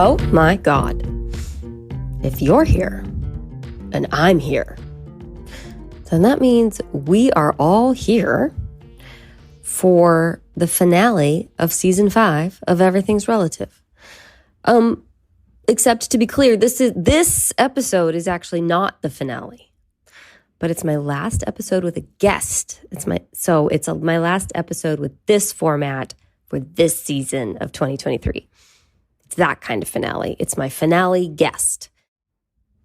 Oh my God. If you're here and I'm here, then that means we are all here for the finale of season 5 of Everything's Relative. Except to be clear, this episode is actually not the finale, but it's my last episode with a guest. It's my last episode with this format for this season of 2023. It's that kind of finale. It's my finale guest.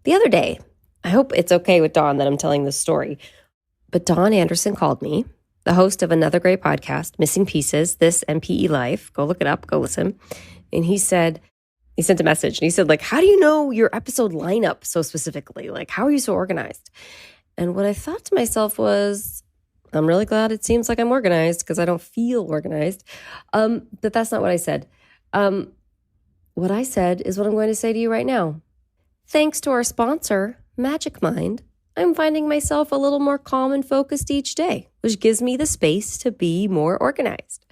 The other day, I hope it's okay with Dawn that I'm telling this story, but Dawn Anderson called me, the host of another great podcast, Missing Pieces, This MPE Life. Go look it up, go listen. And he sent a message and he said, like, how do you know your episode lineup so specifically? Like, how are you so organized? And what I thought to myself was, I'm really glad it seems like I'm organized because I don't feel organized. But that's not what I said. What I said is what I'm going to say to you right now. Thanks to our sponsor, Magic Mind, I'm finding myself a little more calm and focused each day, which gives me the space to be more organized.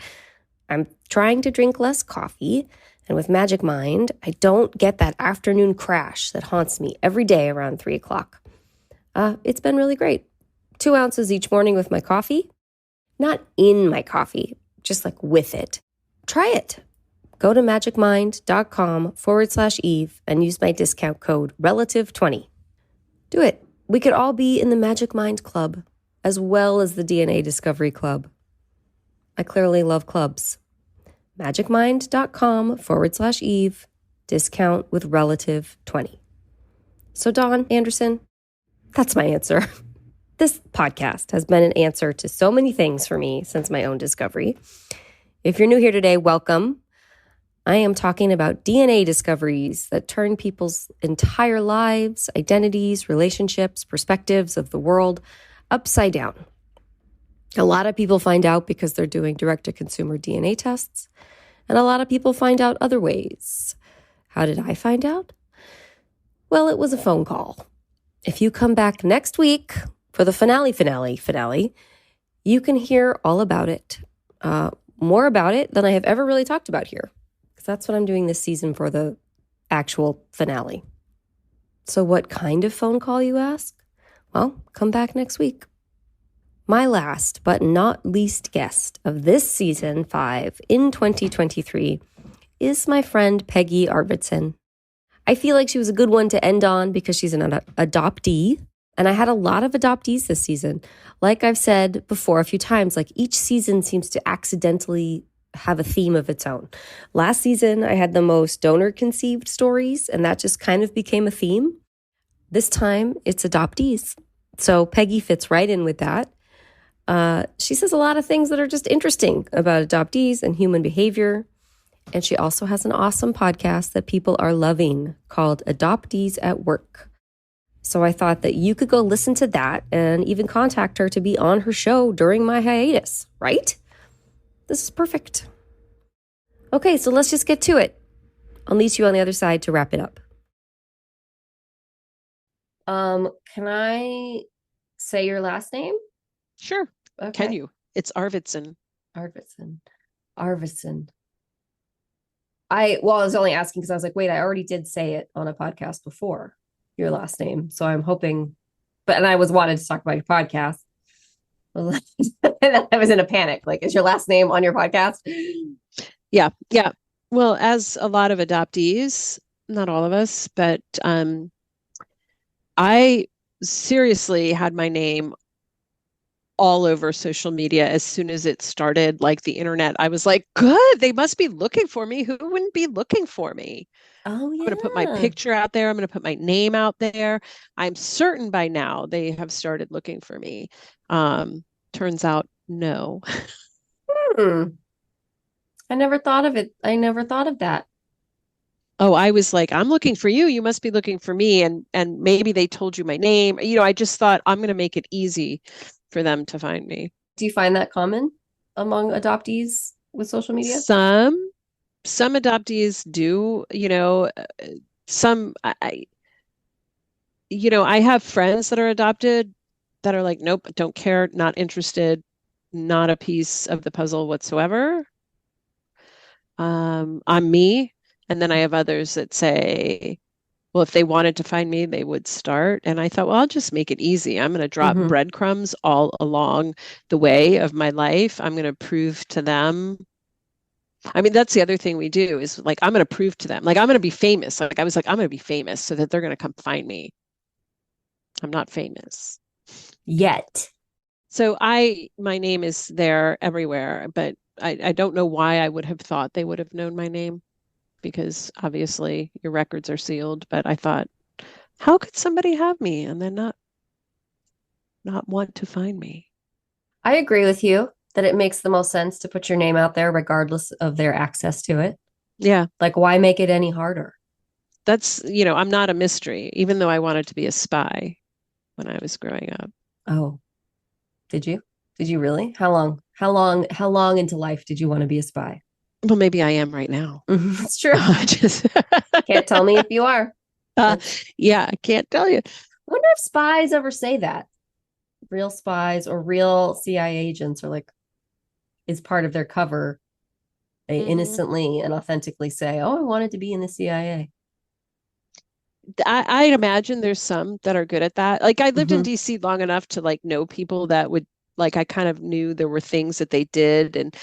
I'm trying to drink less coffee, and with Magic Mind, I don't get that afternoon crash that haunts me every day around 3 o'clock. It's been really great. 2 ounces each morning with my coffee. Not in my coffee, just like with it. Try it. Go to magicmind.com/Eve and use my discount code RELATIVE20. Do it. We could all be in the Magic Mind Club, as well as the DNA Discovery Club. I clearly love clubs. magicmind.com/Eve, discount with RELATIVE20. So Dawn Anderson, that's my answer. This podcast has been an answer to so many things for me since my own discovery. If you're new here today, welcome. I am talking about DNA discoveries that turn people's entire lives, identities, relationships, perspectives of the world upside down. A lot of people find out because they're doing direct-to-consumer DNA tests, and a lot of people find out other ways. How did I find out? Well, it was a phone call. If you come back next week for the finale, you can hear all about it, more about it than I have ever really talked about here. That's what I'm doing this season for the actual finale. So what kind of phone call, you ask? Well, come back next week. My last but not least guest of this season 5 in 2023 is my friend Peggie Arvidson. I feel like she was a good one to end on because she's an adoptee, and I had a lot of adoptees this season. Like I've said before a few times, like each season seems to accidentally have a theme of its own. Last season, I had the most donor-conceived stories, and that just kind of became a theme. This time, it's adoptees. So Peggie fits right in with that. She says a lot of things that are just interesting about adoptees and human behavior. And she also has an awesome podcast that people are loving called Adoptees at Work. So I thought that you could go listen to that and even contact her to be on her show during my hiatus, right? This is perfect. Okay, so let's just get to it. I'll meet you on the other side to wrap it up. Can I say your last name? Sure. Okay. Can you? It's Arvidson. Arvidson. I was only asking because I was like, wait, I already did say it on a podcast before, your last name. So I'm hoping, and I wanted to talk about your podcast. And I was in a panic. Like, is your last name on your podcast? Yeah. Well, as a lot of adoptees, not all of us, but I seriously had my name all over social media as soon as it started, like the internet. I was like, good, they must be looking for me. Who wouldn't be looking for me? Oh, yeah. I'm going to put my picture out there. I'm going to put my name out there. I'm certain by now they have started looking for me. Turns out, no. I never thought of it. I never thought of that. Oh, I was like, I'm looking for you. You must be looking for me. And maybe they told you my name. I just thought I'm going to make it easy for them to find me. Do you find that common among adoptees with social media? Some adoptees do, some, I have friends that are adopted that are like, nope, don't care, not interested, not a piece of the puzzle whatsoever. I'm me, And then I have others that say, well, if they wanted to find me, they would start. And I thought, well, I'll just make it easy. I'm going to drop breadcrumbs all along the way of my life. I'm going to prove to them. I mean, that's the other thing we do is like, I'm going to prove to them, like, I'm going to be famous. Like, I was like, I'm going to be famous so that they're going to come find me. I'm not famous yet. So my name is there everywhere, but I don't know why I would have thought they would have known my name because obviously your records are sealed. But I thought, how could somebody have me and then not want to find me? I agree with you that it makes the most sense to put your name out there regardless of their access to it. Yeah. Like, why make it any harder? That's, I'm not a mystery, even though I wanted to be a spy when I was growing up. Oh, did you? Did you really? How long into life did you want to be a spy? Well, maybe I am right now. That's true. Just can't tell me if you are. Yeah, I can't tell you. I wonder if spies ever say that. Real spies or real CIA agents are like, is part of their cover. They innocently and authentically say, oh, I wanted to be in the CIA. I'd imagine there's some that are good at that. Like I lived in DC long enough to like know people that would like I kind of knew there were things that they did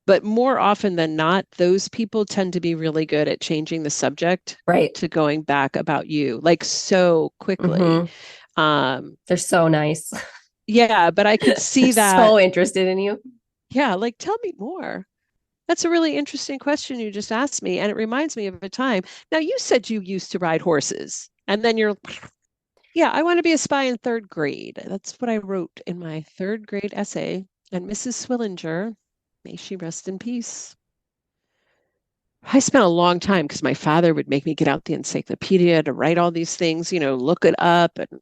but more often than not, those people tend to be really good at changing the subject to going back about you like so quickly. They're so nice. Yeah, but I could see that. So interested in you. Yeah, like tell me more. That's a really interesting question you just asked me. And it reminds me of a time. Now, you said you used to ride horses, and then you're, yeah, I want to be a spy in third grade. That's what I wrote in my third grade essay. And Mrs. Swillinger, may she rest in peace. I spent a long time because my father would make me get out the encyclopedia to write all these things, look it up. And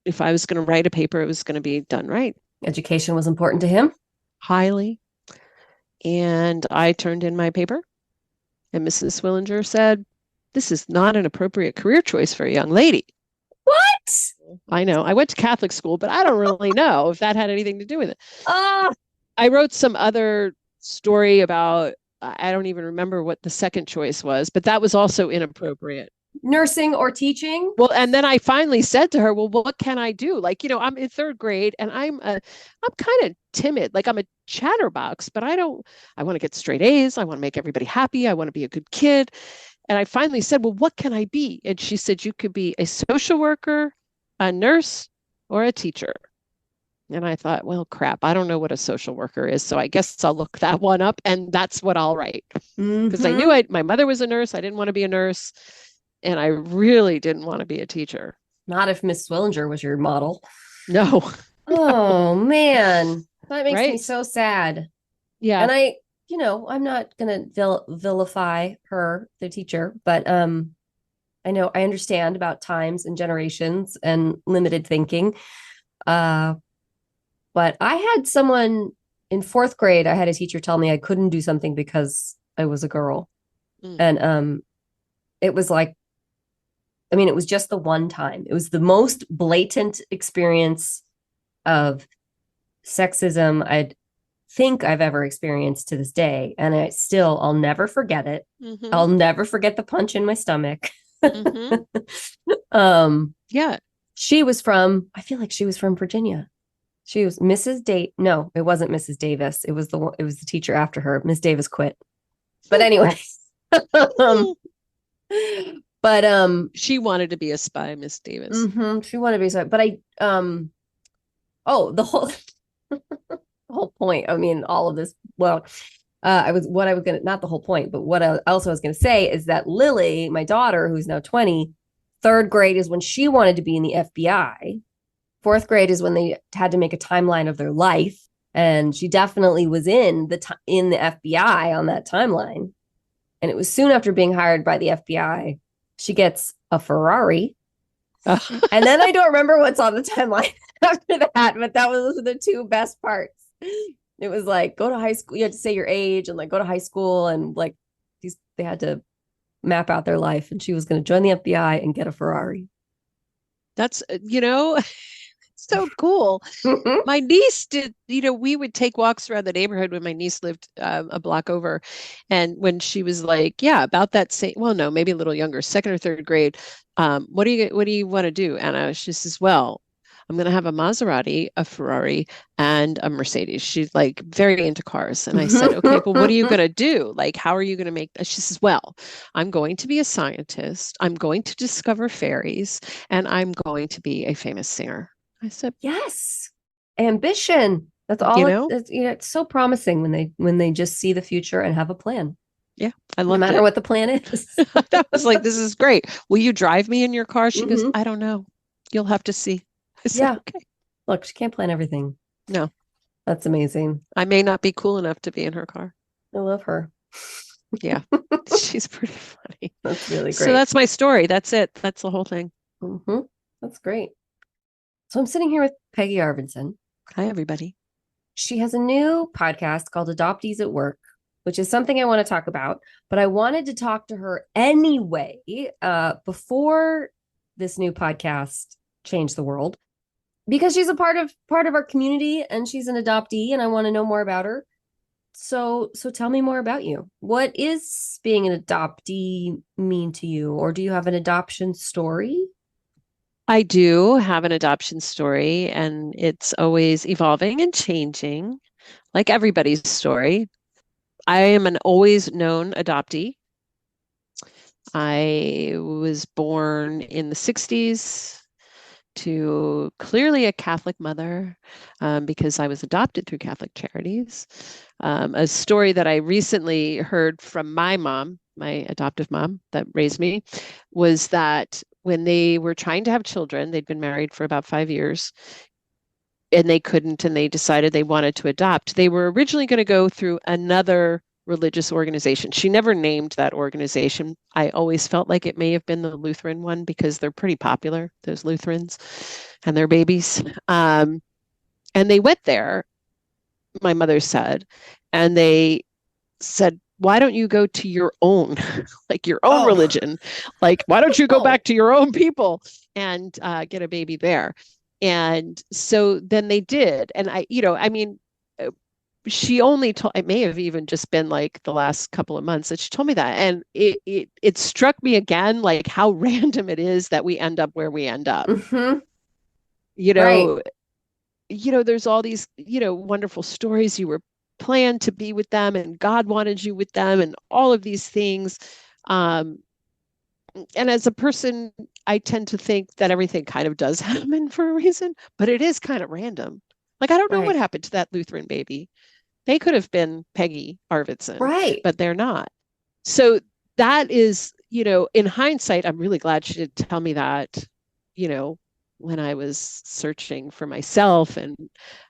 if I was going to write a paper, it was going to be done right. Education was important to him? Highly. And I turned in my paper, and Mrs. Swillinger said, this is not an appropriate career choice for a young lady. What? I know. I went to Catholic school, but I don't really know if that had anything to do with it. I wrote some other story about, I don't even remember what the second choice was, but that was also inappropriate. Nursing or teaching? Well, and then I finally said to her, well, what can I do? Like, I'm in third grade and I'm kind of timid. Like I'm a chatterbox, but I want to get straight A's. I want to make everybody happy. I want to be a good kid. And I finally said, well, what can I be? And she said, you could be a social worker, a nurse, or a teacher. And I thought, well, crap, I don't know what a social worker is. So I guess I'll look that one up and that's what I'll write. Because I knew my mother was a nurse. I didn't want to be a nurse. And I really didn't want to be a teacher. Not if Miss Swillinger was your model. No. Oh, man. That makes me so sad. Yeah. And I'm not going to vilify her, the teacher, but I understand about times and generations and limited thinking. But I had someone in fourth grade, I had a teacher tell me I couldn't do something because I was a girl. And it was like, it was just the one time. It was the most blatant experience of sexism I think I've ever experienced to this day. And I'll never forget it. I'll never forget the punch in my stomach. Yeah. I feel like she was from Virginia. She was Mrs. No, it wasn't Mrs. Davis. It was the teacher after her. Miss Davis quit. But anyway. But she wanted to be a spy, Miss Davis. She wanted to be a spy. But the whole point. All of this. Well, not the whole point, but what I also was going to say is that Lily, my daughter, who's now 20, third grade is when she wanted to be in the FBI. Fourth grade is when they had to make a timeline of their life. And she definitely was in the FBI on that timeline. And it was soon after being hired by the FBI. She gets a Ferrari. And then I don't remember what's on the timeline after that, but that was the two best parts. It was like, go to high school. You had to say your age and like go to high school. And like they had to map out their life. And she was going to join the FBI and get a Ferrari. That's, so cool. Mhm. My niece did, we would take walks around the neighborhood when my niece lived a block over. And when she was like, yeah, about that same, well, no, maybe a little younger, second or third grade. What do you want to do, Anna? She says, well, I'm going to have a Maserati, a Ferrari, and a Mercedes. She's like very into cars. And I said, okay, but what are you going to do? Like, how are you going to make that? She says, well, I'm going to be a scientist. I'm going to discover fairies, and I'm going to be a famous singer. I said, Yes. Ambition. That's all you know, it's so promising when they just see the future and have a plan, yeah, I no loved matter it. what the plan is. That was like, this is great. Will you drive me in your car? She goes, Hmm. I don't know. You'll have to see. I said, Yeah. okay. Look, she can't plan everything. No, That's amazing. I may not be cool enough to be in her car. I love her. Yeah, she's pretty funny. That's really So great. that's my story. That's it. That's the whole thing. Hmm. That's great. So I'm sitting here with Peggie Arvidson. Hi, everybody. She has a new podcast called Adoptees at Work, which is something I want to talk about. But I wanted to talk to her anyway, before this new podcast changed the world, because she's a part of our community and she's an adoptee, and I want to know more about her. So tell me more about you. What is being an adoptee mean to you, or do you have an adoption story? I do have an adoption story, and it's always evolving and changing, like everybody's story. I am an always known adoptee. I was born in the 60s to clearly a Catholic mother, because I was adopted through Catholic charities. A story that I recently heard from my mom, my adoptive mom that raised me, was that when they were trying to have children, they'd been married for about 5 years, and they couldn't, and they decided they wanted to adopt. They were originally going to go through another religious organization. She never named that organization. I always felt like it may have been the Lutheran one because they're pretty popular, those Lutherans and their babies. And they went there, my mother said, and they said, why don't you go to your own, like your own Oh, religion? Like, why don't you go oh, back to your own people and get a baby there? And so then they did. And I mean, she only told, it may have even just been like the last couple of months that she told me that. And it struck me again, like how random it is that we end up where we end up. hmm, You right. know, there's all these, wonderful stories. You were planned to be with them and God wanted you with them and all of these things. Um, and as a person, I tend to think that everything kind of does happen for a reason, but it is kind of random. Like, I don't know what Right. happened to that Lutheran baby. They could have been Peggie Arvidson, Right. but they're not. So that is, in hindsight, I'm really glad she did tell me that, you know, when I was searching for myself.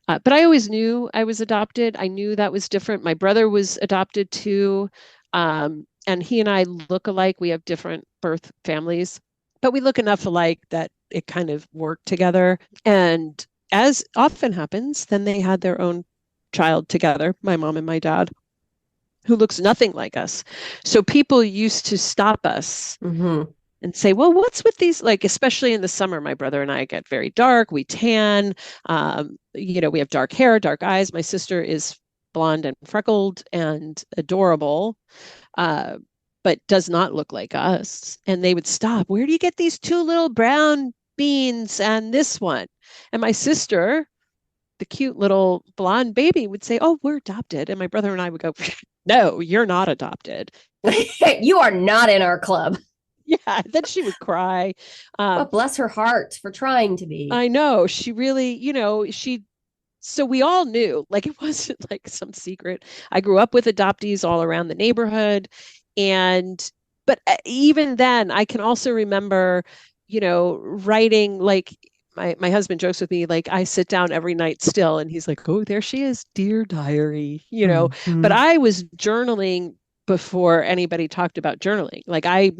But I always knew I was adopted. I knew that was different. My brother was adopted too. And he and I look alike. We have different birth families, but we look enough alike that it kind of worked together. And as often happens, then they had their own child together, my mom and my dad, who looks nothing like us. So people used to stop us Hmm. and say, well, what's with these? Like, especially in the summer, my brother and I get very dark, we tan, we have dark hair, dark eyes. My sister is blonde and freckled and adorable, uh, but does not look like us. And they would stop. Where do you get these two little brown beans and this one? And my sister, the cute little blonde baby, would say, oh, we're adopted. And my brother and I would go, no, you're not adopted. You are not in our club. Yeah. Then she would cry. But bless her heart for trying to be. I know she really, so we all knew, like, it wasn't like some secret. I grew up with adoptees all around the neighborhood. But even then, I can also remember, writing, like, my husband jokes with me, like, I sit down every night still, and he's like, oh, there she is, dear diary, But Hmm. I was journaling before anybody talked about journaling. Like, I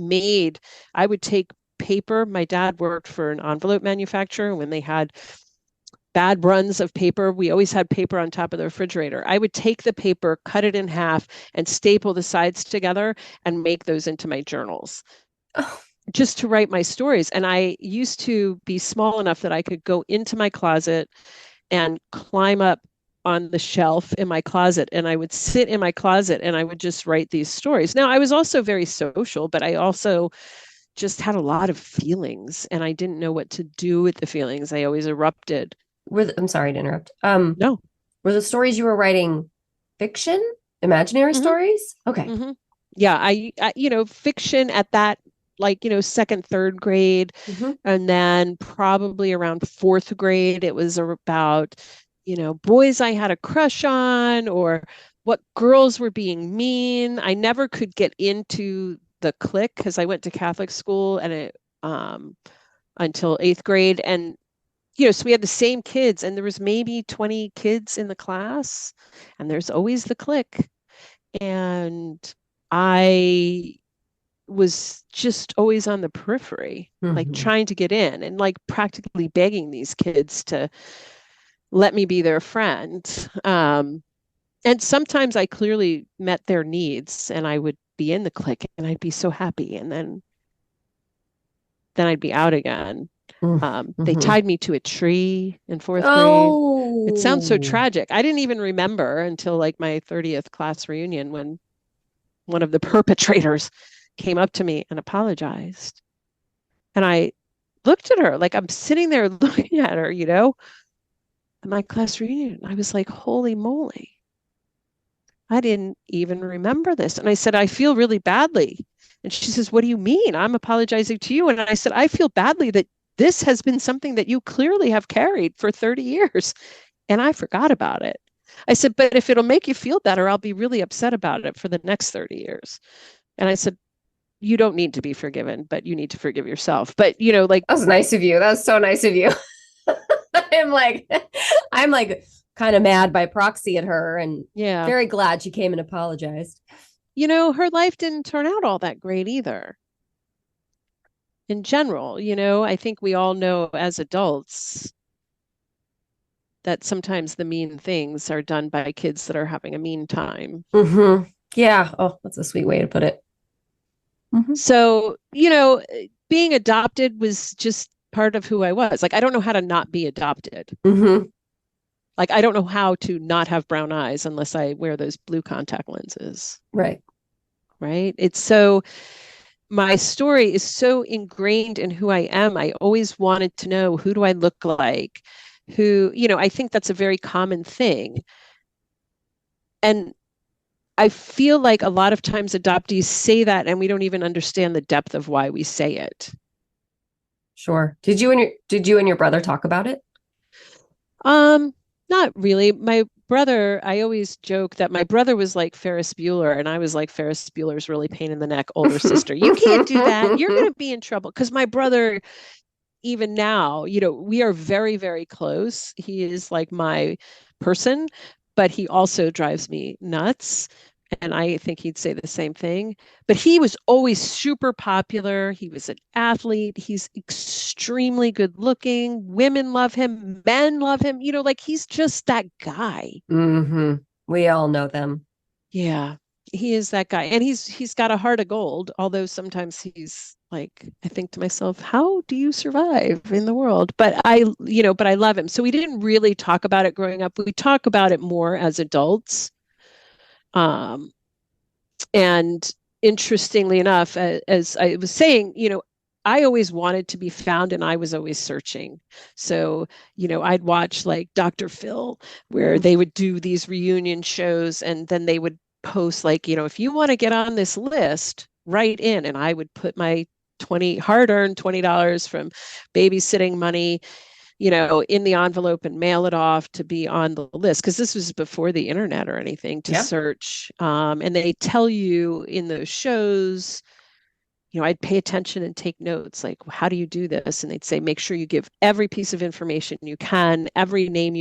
would take paper. My dad worked for an envelope manufacturer. When they had bad runs of paper, we always had paper on top of the refrigerator. I would take the paper, cut it in half, and staple the sides together and make those into my journals. Oh. just to write my stories. And I used to be small enough that I could go into my closet and climb up on the shelf in my closet, and I would sit in my closet and I would just write these stories. Now, I was also very social, but I also just had a lot of feelings and I didn't know what to do with the feelings. I always erupted. I'm sorry to interrupt. No. Were the stories you were writing fiction, imaginary Mm-hmm. stories? Okay. Mm-hmm. Yeah, fiction at that, like, second, third grade. Mm-hmm. And then probably around fourth grade, it was about, boys I had a crush on or what girls were being mean. I never could get into the clique because I went to Catholic school and until eighth grade. And, so we had the same kids and there was maybe 20 kids in the class and there's always the clique. And I was just always on the periphery, like trying to get in and like practically begging these kids to let me be their friend. And sometimes I clearly met their needs and I would be in the clique and I'd be so happy. And then I'd be out again. They tied me to a tree in fourth grade. It sounds so Oh, tragic. I didn't even remember until like my 30th class reunion when one of the perpetrators came up to me and apologized. And I looked at her like I'm sitting there looking at her, at my class reunion. I was like, holy moly. I didn't even remember this. And I said, I feel really badly. And she says, what do you mean? I'm apologizing to you. And I said, I feel badly that this has been something that you clearly have carried for 30 years. And I forgot about it. I said, but if it'll make you feel better, I'll be really upset about it for the next 30 years. And I said, you don't need to be forgiven, but you need to forgive yourself. But, like, that was nice of you. That was so nice of you. I'm like, I'm like kind of mad by proxy at her and yeah, very glad she came and apologized. her life didn't turn out all that great either. In general, I think we all know as adults that sometimes the mean things are done by kids that are having a mean time. Mm-hmm. Yeah. Oh, that's a sweet way to put it. Mm-hmm. So, being adopted was just part of who I was. Like, I don't know how to not be adopted. Mm-hmm. Like, I don't know how to not have brown eyes unless I wear those blue contact lenses. Right. Right. It's so, my story is so ingrained in who I am. I always wanted to know, who do I look like? I think that's a very common thing. And I feel like a lot of times adoptees say that and we don't even understand the depth of why we say it. Sure. Did you and your brother talk about it? Not really. My brother, I always joke that my brother was like Ferris Bueller and I was like Ferris Bueller's really pain in the neck older sister. You can't do that. You're going to be in trouble. Because my brother, even now, we are very, very close. He is like my person, but he also drives me nuts. And I think he'd say the same thing. But he was always super popular. He was an athlete. He's extremely good looking. Women love him. Men love him. Like he's just that guy. Mm-hmm. We all know them. Yeah, he is that guy. And he's got a heart of gold, although sometimes he's like, I think to myself, how do you survive in the world? But I love him. So we didn't really talk about it growing up. We talk about it more as adults. Um, and interestingly enough, as I was saying, I always wanted to be found and I was always searching. So, I'd watch like Dr. Phil, where they would do these reunion shows and then they would post like, if you want to get on this list, write in. And I would put my hard-earned $20 from babysitting money, in the envelope and mail it off to be on the list. Because this was before the internet or anything to search. And they tell you in those shows, I'd pay attention and take notes like, how do you do this? And they'd say, make sure you give every piece of information you can, every name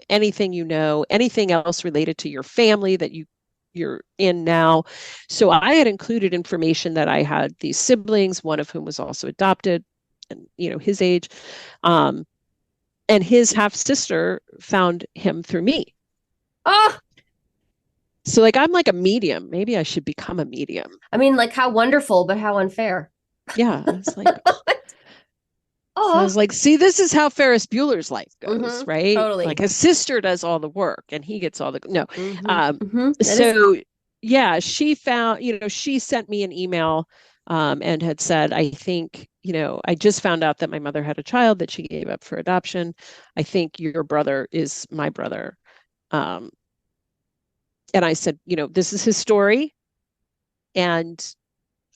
anything else related to your family that you're in now. So I had included information that I had these siblings, one of whom was also adopted and, his age. And his half sister found him through me. Oh, So like I'm like a medium. Maybe I should become a medium. I mean, like how wonderful, but how unfair. Yeah. I was like, I Oh, was like, see, this is how Ferris Bueller's life goes, right? totally. Like his sister does all the work and he gets all the no. That is, So yeah, she found, she sent me an email and had said, I think, I just found out that my mother had a child that she gave up for adoption. I think your brother is my brother. And I said, this is his story. And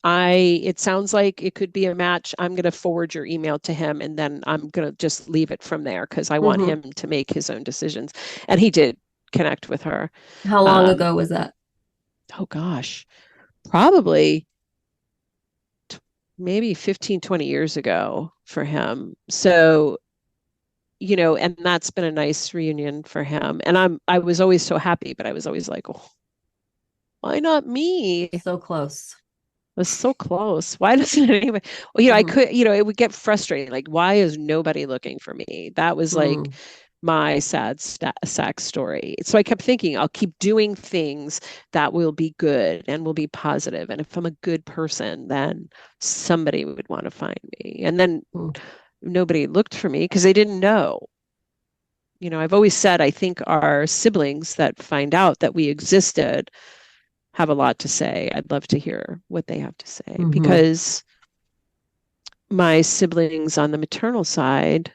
it sounds like it could be a match. I'm going to forward your email to him and then I'm going to just leave it from there because I want him to make his own decisions. And he did connect with her. How long ago was that? Oh gosh, probably maybe 15, 20 years ago for him. So, and that's been a nice reunion for him. And I was always so happy, but I was always like, oh, why not me? So close. Was so close. Why doesn't anybody? Well, I could, it would get frustrating. Like, why is nobody looking for me? That was like my sad sack story. So I kept thinking, I'll keep doing things that will be good and will be positive. And if I'm a good person, then somebody would want to find me. And then nobody looked for me because they didn't know. I've always said, I think our siblings that find out that we existed have a lot to say. I'd love to hear what they have to say because my siblings on the maternal side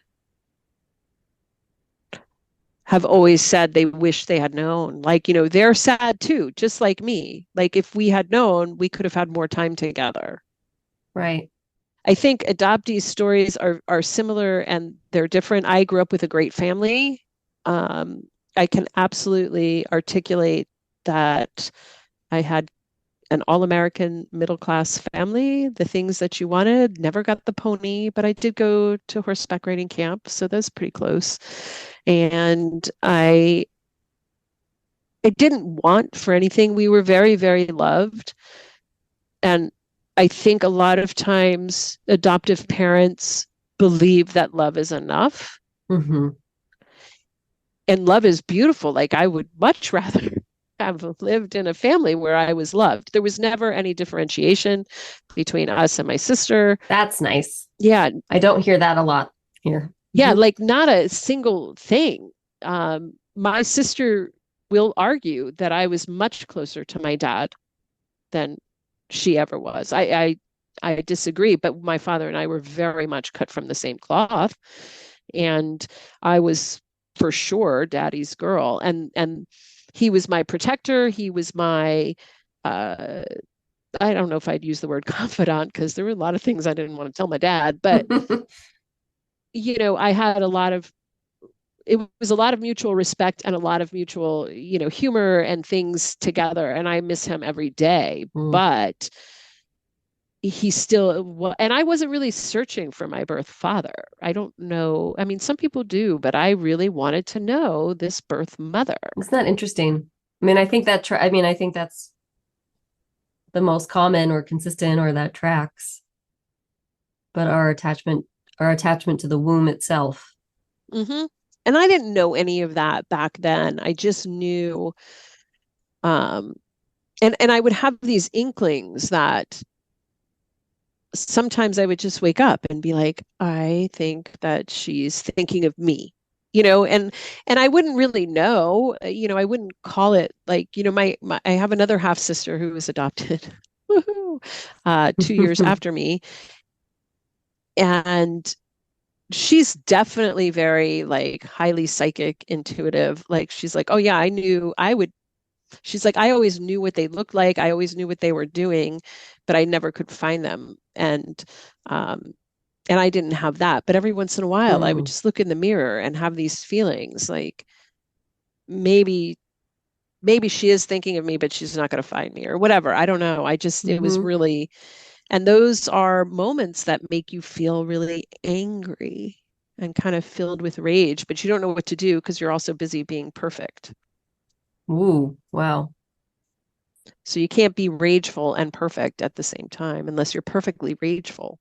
have always said they wish they had known. Like, they're sad too, just like me. Like if we had known, we could have had more time together. Right. I think adoptee stories are similar and they're different. I grew up with a great family. I can absolutely articulate that I had an all-American middle-class family, the things that you wanted, never got the pony, but I did go to horseback riding camp, so that's pretty close. And I didn't want for anything. We were very, very loved. And I think a lot of times adoptive parents believe that love is enough. And love is beautiful. Like I would much rather have lived in a family where I was loved. There was never any differentiation between us and my sister. That's nice. Yeah. I don't hear that a lot here. Yeah, like not a single thing. My sister will argue that I was much closer to my dad than she ever was. I disagree, but my father and I were very much cut from the same cloth. And I was for sure daddy's girl. And he was my protector. He was my, I don't know if I'd use the word confidant because there were a lot of things I didn't want to tell my dad, but, I had it was a lot of mutual respect and a lot of mutual, humor and things together. And I miss him every day, but he still, and I wasn't really searching for my birth father. I don't know. I mean, some people do, but I really wanted to know this birth mother. Isn't that interesting? I mean, I think that, I think that's the most common or consistent or that tracks, but our attachment to the womb itself. And I didn't know any of that back then. I just knew, and I would have these inklings that sometimes I would just wake up and be like, I think that she's thinking of me, and I wouldn't really know, I wouldn't call it like, I have another half sister who was adopted 2 years after me. And she's definitely very like highly psychic, intuitive. Like she's like, oh yeah, she's like, I always knew what they looked like. I always knew what they were doing, but I never could find them. And I didn't have that. But every once in a while, I would just look in the mirror and have these feelings like maybe she is thinking of me, but she's not going to find me or whatever. I don't know. It was really, and those are moments that make you feel really angry and kind of filled with rage, but you don't know what to do because you're also busy being perfect. Ooh, wow. So you can't be rageful and perfect at the same time unless you're perfectly rageful.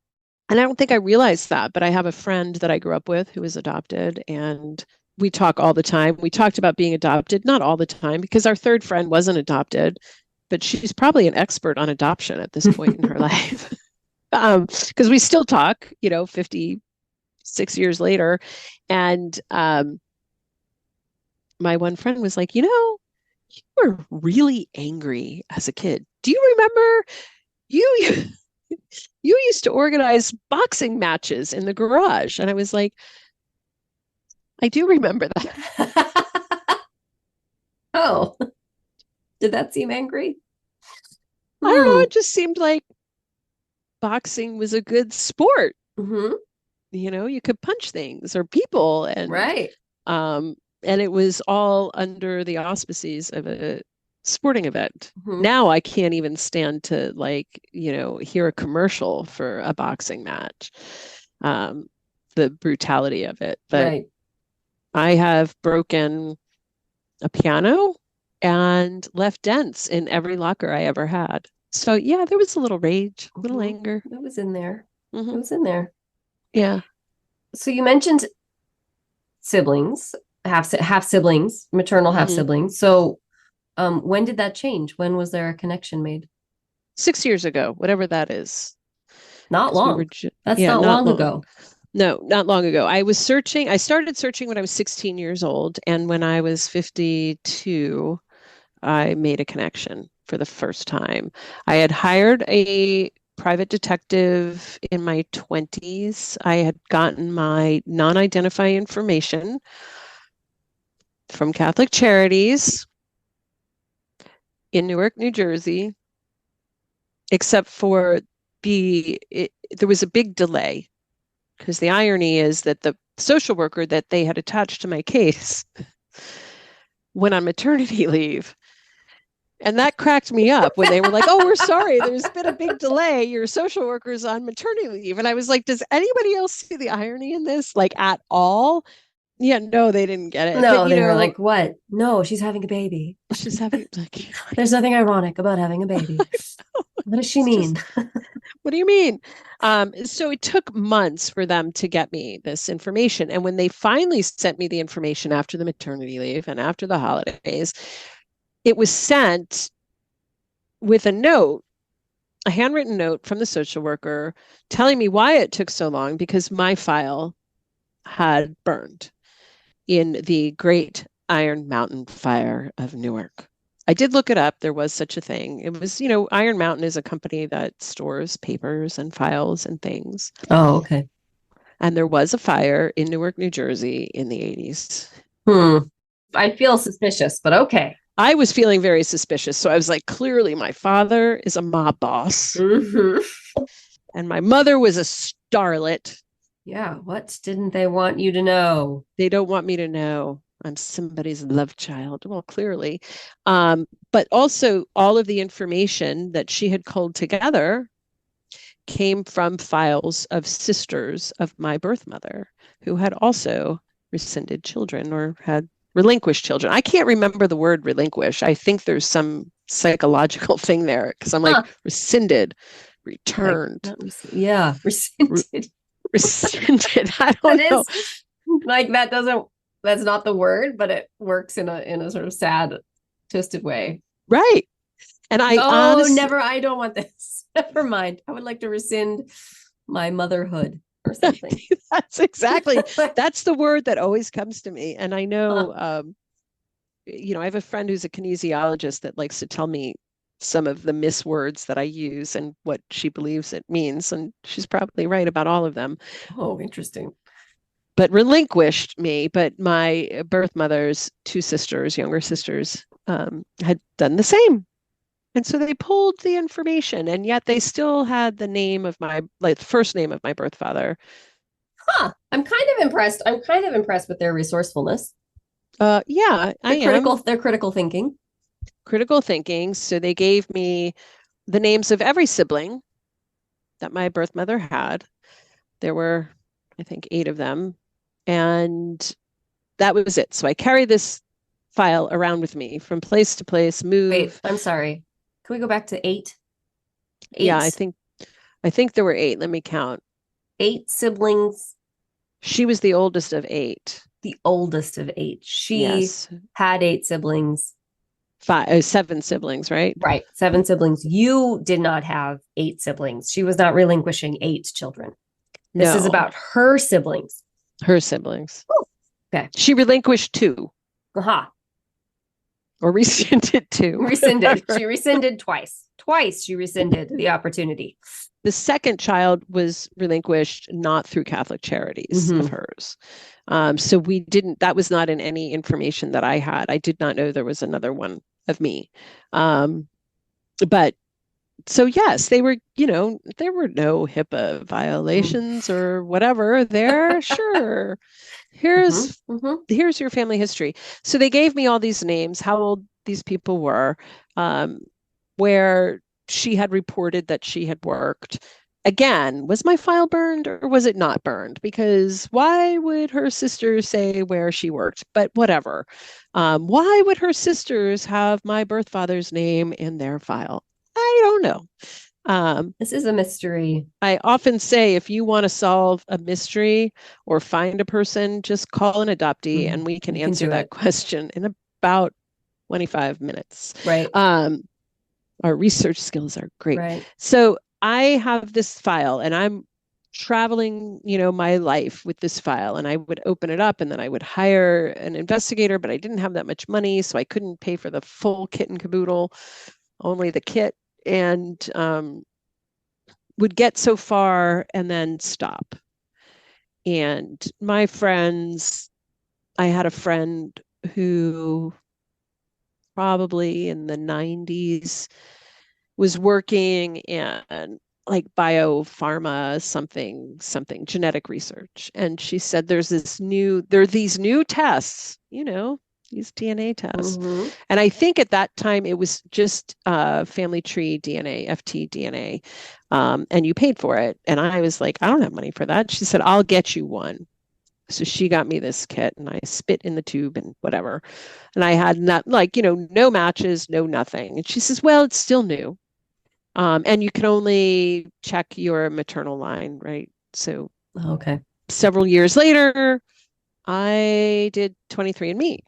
And I don't think I realized that, but I have a friend that I grew up with who is adopted, and we talk all the time. We talked about being adopted, not all the time, because our third friend wasn't adopted, but she's probably an expert on adoption at this point in her life. Because we still talk, 56 years later. And my one friend was like, you were really angry as a kid. Do you remember you you used to organize boxing matches in the garage? And I was like, I do remember that. Oh, did that seem angry? I don't know. It just seemed like boxing was a good sport. Mm-hmm. You could punch things or people, and Right. And it was all under the auspices of a sporting event. Mm-hmm. Now I can't even stand to hear a commercial for a boxing match. The brutality of it. But right. I have broken a piano and left dents in every locker I ever had. So yeah, there was a little rage, a little anger. It was in there. Mm-hmm. It was in there. Yeah. So you mentioned siblings, half siblings, maternal half siblings. So when did that change? When was there a connection made? 6 years ago, whatever that is. Not long. That's not long ago. No, not long ago. I started searching when I was 16 years old. And when I was 52, I made a connection for the first time. I had hired a private detective in my 20s. I had gotten my non-identifying information from Catholic Charities in Newark, New Jersey, except for there was a big delay, because the irony is that the social worker that they had attached to my case went on maternity leave. And that cracked me up when they were like, oh, we're sorry, there's been a big delay. Your social worker's on maternity leave. And I was like, does anybody else see the irony in this? Like, at all? Yeah, no, they didn't get it. No, but, they were like, what? No, she's having a baby. She's having like there's nothing ironic about having a baby. What does she mean? What do you mean? So it took months for them to get me this information. And when they finally sent me the information after the maternity leave and after the holidays, it was sent with a handwritten note from the social worker telling me why it took so long, because my file had burned in the Great Iron Mountain Fire of Newark. I did look it up. There was such a thing. It was, Iron Mountain is a company that stores papers and files and things. Oh, okay. And there was a fire in Newark, New Jersey in the 80s. I feel suspicious, but okay. I was feeling very suspicious. So I was like, clearly my father is a mob boss. Mm-hmm. And my mother was a starlet. Yeah. What didn't they want you to know? They don't want me to know I'm somebody's love child. Well, clearly. But also all of the information that she had culled together came from files of sisters of my birth mother who had also rescinded children or had relinquished children. I can't remember the word relinquish. I think there's some psychological thing there, because I'm like, rescinded, returned. Yeah, rescinded. Rescinded. I don't know. Like that's not the word, but it works in a sort of sad, twisted way. Right. And I don't want this. Never mind. I would like to rescind my motherhood or something. That's the word that always comes to me. And I know, I have a friend who's a kinesiologist that likes to tell me some of the miswords that I use and what she believes it means. And she's probably right about all of them. Oh, interesting. But relinquished me. But my birth mother's two sisters, younger sisters, had done the same. And so they pulled the information, and yet they still had the name of the first name of my birth father. I'm kind of impressed. I'm kind of impressed with their resourcefulness. Yeah, I am. They're critical thinking. Critical thinking. So they gave me the names of every sibling that my birth mother had. There were, I think, 8 of them. And that was it. So I carry this file around with me from place to place, move. Wait, I'm sorry. Can we go back to 8? Yeah, I think there were 8. Let me count. 8 siblings. She was the oldest of 8. The oldest of 8. She had 8 siblings. 7 siblings, right? Right. 7 siblings. You did not have 8 siblings. She was not relinquishing 8 children. This is No, about her siblings. her siblings. Oh, okay. She relinquished 2 Aha. or rescinded 2. Rescinded. She rescinded twice. Twice she rescinded the opportunity. The second child was relinquished not through Catholic Charities of hers. So that was not in any information that I had. I did not know there was another one of me. But so yes, they were, there were no HIPAA violations or whatever there. Sure. Here's your family history. So they gave me all these names, how old these people were, where she had reported that she had worked. Again, was my file burned or was it not burned? Because why would her sisters say where she worked? But whatever. Why would her sisters have my birth father's name in their file? I don't know. This is a mystery. I often say, if you want to solve a mystery or find a person, just call an adoptee and we can answer that question in about 25 minutes. Right. Our research skills are great. Right. So I have this file and I'm traveling, my life with this file, and I would open it up and then I would hire an investigator, but I didn't have that much money, so I couldn't pay for the full kit and caboodle, only the kit, and would get so far and then stop. And my friends, I had a friend who probably in the 90s was working in like biopharma, something genetic research. And she said, there are these new tests, these DNA tests. And I think at that time it was just family tree DNA, FT and you paid for it. And I was like, I don't have money for that. She said, I'll get you one. So she got me this kit and I spit in the tube and whatever. And I had not no matches, no nothing. And she says, well, it's still new. And you can only check your maternal line, right? So okay. Several years later, I did 23andMe.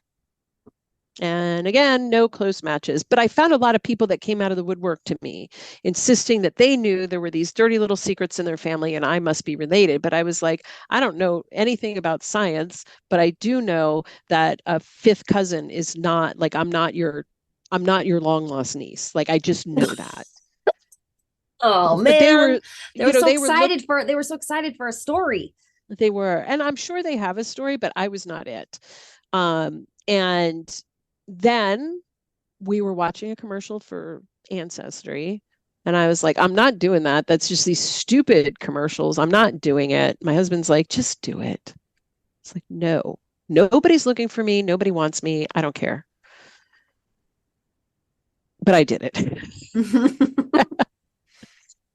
And again, no close matches. But I found a lot of people that came out of the woodwork to me, insisting that they knew there were these dirty little secrets in their family and I must be related. But I was like, I don't know anything about science, but I do know that a 5th cousin is not like, I'm not your long lost niece. Like, I just know that. Oh man, they were so excited for a story. They were, and I'm sure they have a story, but I was not it. And then we were watching a commercial for Ancestry, and I was like, I'm not doing that. That's just these stupid commercials. I'm not doing it. My husband's like, just do it. It's like, no, nobody's looking for me. Nobody wants me. I don't care. But I did it.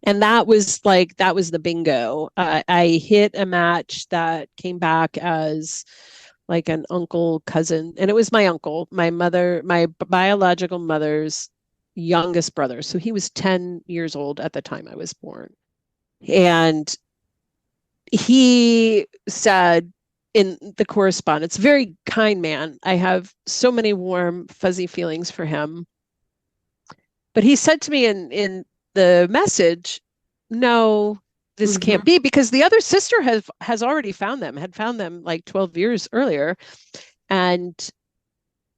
And that was the bingo. I hit a match that came back as like an uncle cousin. And it was my uncle, my biological mother's youngest brother. So he was 10 years old at the time I was born. And he said in the correspondence, very kind man. I have so many warm, fuzzy feelings for him. But he said to me in the message, no, this can't be, because the other sister has already had found them like 12 years earlier. And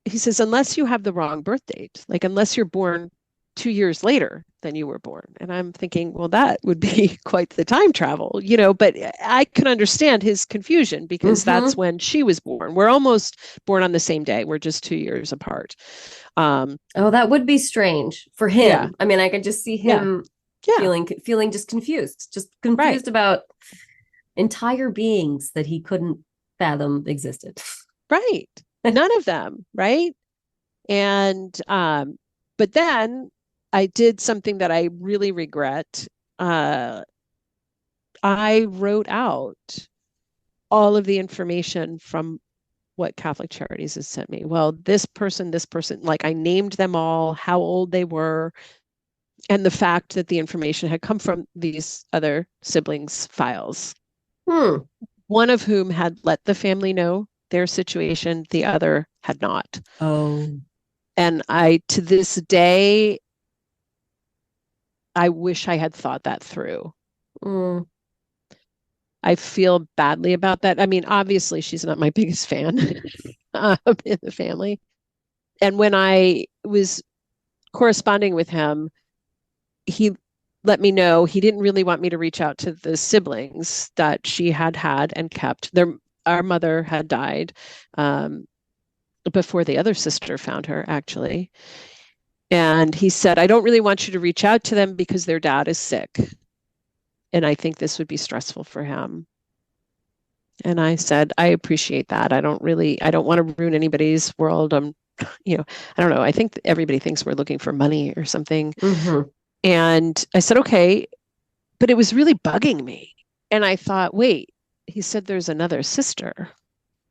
he says, unless you have the wrong birth date, like unless you're born 2 years later than you were born. And I'm thinking, well, that would be quite the time travel, but I can understand his confusion because that's when she was born. We're almost born on the same day. We're just 2 years apart. That would be strange for him. Yeah. I mean, I could just see him feeling just confused about entire beings that he couldn't fathom existed. Right. None of them. Right. And, but then I did something that I really regret. I wrote out all of the information from what Catholic Charities has sent me. Well, this person, like I named them all, how old they were, and the fact that the information had come from these other siblings' files. One of whom had let the family know their situation, the other had not. Oh. And to this day, I wish I had thought that through. Mm. I feel badly about that. I mean, obviously, she's not my biggest fan in the family. And when I was corresponding with him, he let me know he didn't really want me to reach out to the siblings that she had and kept. Our mother had died before the other sister found her, actually. And he said, I don't really want you to reach out to them because their dad is sick. And I think this would be stressful for him. And I said, I appreciate that. I don't want to ruin anybody's world. I don't know. I think everybody thinks we're looking for money or something. Mm-hmm. And I said, okay, but it was really bugging me. And I thought, wait, he said there's another sister.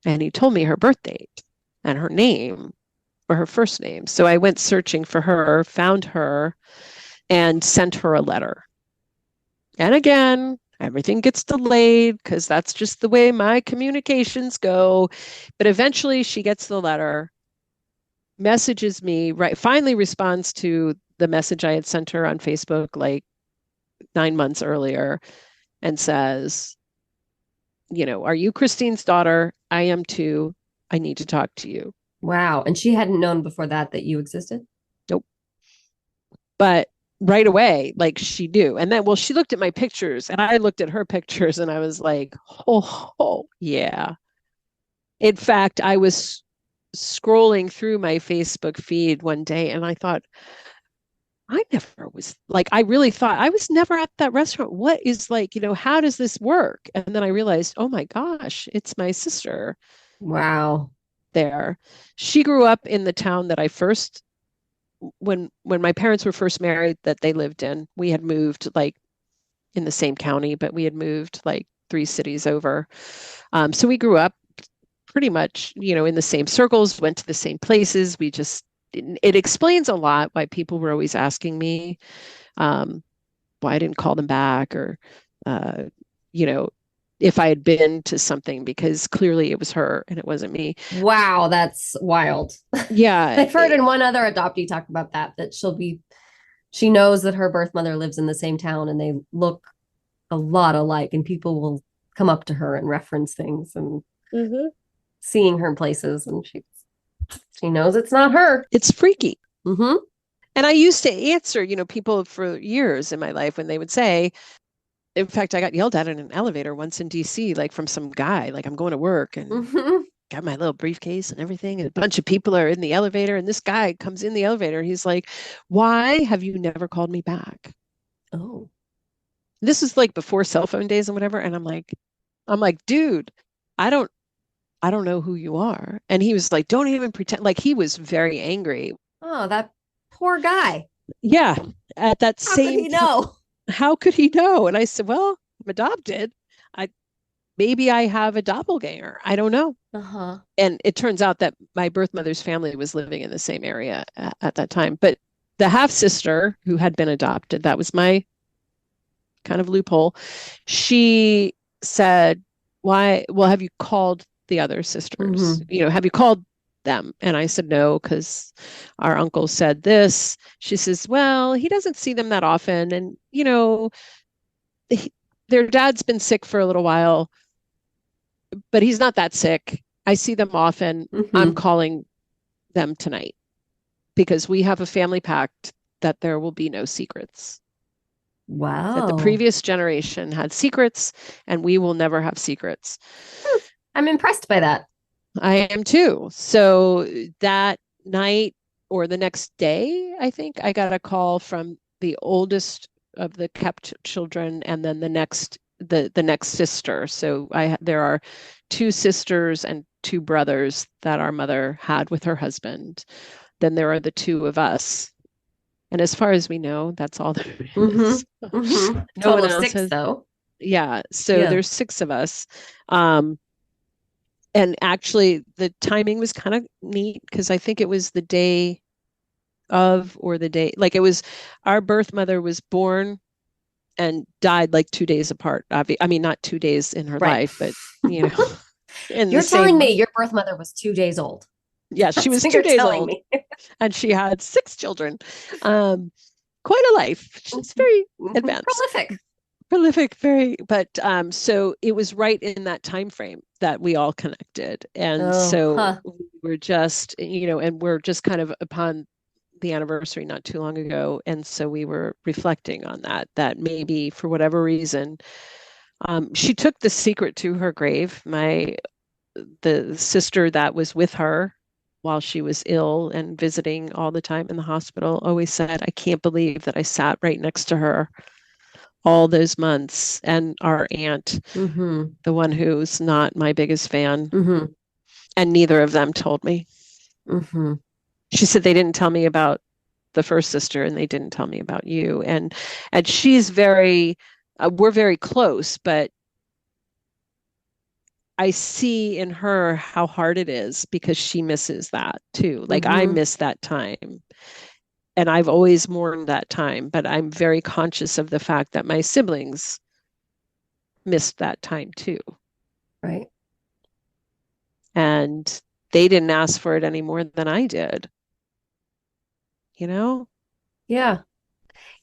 And he told me her birth date and her name or her first name. So I went searching for her, found her, and sent her a letter. And again, everything gets delayed because that's just the way my communications go. But eventually she gets the letter, messages me, finally responds to the message I had sent her on Facebook like 9 months earlier and says, are you Christine's daughter? I am too. I need to talk to you. Wow. And she hadn't known before that you existed? Nope. But right away, like she knew. And then, she looked at my pictures and I looked at her pictures and I was like, oh yeah. In fact, I was scrolling through my Facebook feed one day and I thought, I really thought I was never at that restaurant. What is how does this work? And then I realized, oh my gosh, it's my sister. Wow. There. She grew up in the town that I first, when my parents were first married, that they lived in. We had moved in the same county, but we had moved 3 cities over. So we grew up pretty much, in the same circles, went to the same places. It explains a lot why people were always asking me why I didn't call them back or, if I had been to something, because clearly it was her and it wasn't me. Wow, that's wild. Yeah. I've heard in one other adoptee talk about that she knows that her birth mother lives in the same town and they look a lot alike, and people will come up to her and reference things and seeing her places, and she knows it's not her. It's freaky. Mm-hmm. And I used to answer, people for years in my life when they would say, in fact, I got yelled at in an elevator once in DC, from some guy, I'm going to work and got my little briefcase and everything. And a bunch of people are in the elevator. And this guy comes in the elevator. He's like, why have you never called me back? Oh, this is before cell phone days and whatever. And I'm like, dude, I don't know who you are. And he was like, don't even pretend. He was very angry. Oh, that poor guy. Yeah. At that same time. How could he know? How could he know? And I said, well, I'm adopted. Maybe I have a doppelganger. I don't know. Uh-huh. And it turns out that my birth mother's family was living in the same area at that time. But the half sister who had been adopted, that was my kind of loophole. She said, why? Well, have you called the other sisters? Mm-hmm. Have you called them? And I said, no, because our uncle said this. She says, well, he doesn't see them that often. And, their dad's been sick for a little while, but he's not that sick. I see them often. Mm-hmm. I'm calling them tonight because we have a family pact that there will be no secrets. Wow. That the previous generation had secrets and we will never have secrets. I'm impressed by that. I am too. So that night or the next day, I think I got a call from the oldest of the kept children and then the next sister. So there are 2 sisters and 2 brothers that our mother had with her husband. Then there are the 2 of us. And as far as we know, that's all there is. Mm-hmm. Mm-hmm. No one else 6 though. Yeah. So there's 6 of us. And actually the timing was kind of neat because I think it was the day of or the day, it was our birth mother was born and died 2 days apart. I mean, not 2 days in her life, but You're telling me your birth mother was 2 days old. Yeah, she was what 2 you're days telling old me. and she had 6 children. Quite a life. She's very advanced. Prolific. Prolific, very, but so it was right in that time frame that we all connected. And so we were just, and we're just kind of upon the anniversary not too long ago. And so we were reflecting on that maybe for whatever reason, she took the secret to her grave. The sister that was with her while she was ill and visiting all the time in the hospital always said, I can't believe that I sat right next to her all those months. And our aunt, the one who's not my biggest fan, and neither of them told me. She said they didn't tell me about the first sister and they didn't tell me about you. And she's very, we're very close, but I see in her how hard it is because she misses that too. Like I miss that time. And I've always mourned that time, but I'm very conscious of the fact that my siblings missed that time too. Right. And they didn't ask for it any more than I did. You know? Yeah.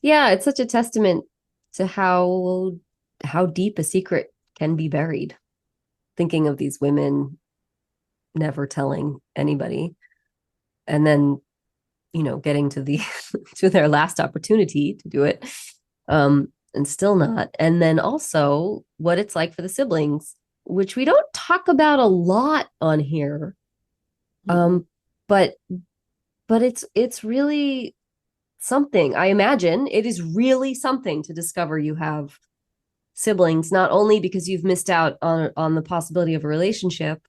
Yeah, it's such a testament to how deep a secret can be buried. Thinking of these women never telling anybody and then getting to the to their last opportunity to do it and still not. And then also what it's like for the siblings, which we don't talk about a lot on here. But it's really something. I imagine it is really something to discover you have siblings, not only because you've missed out on the possibility of a relationship,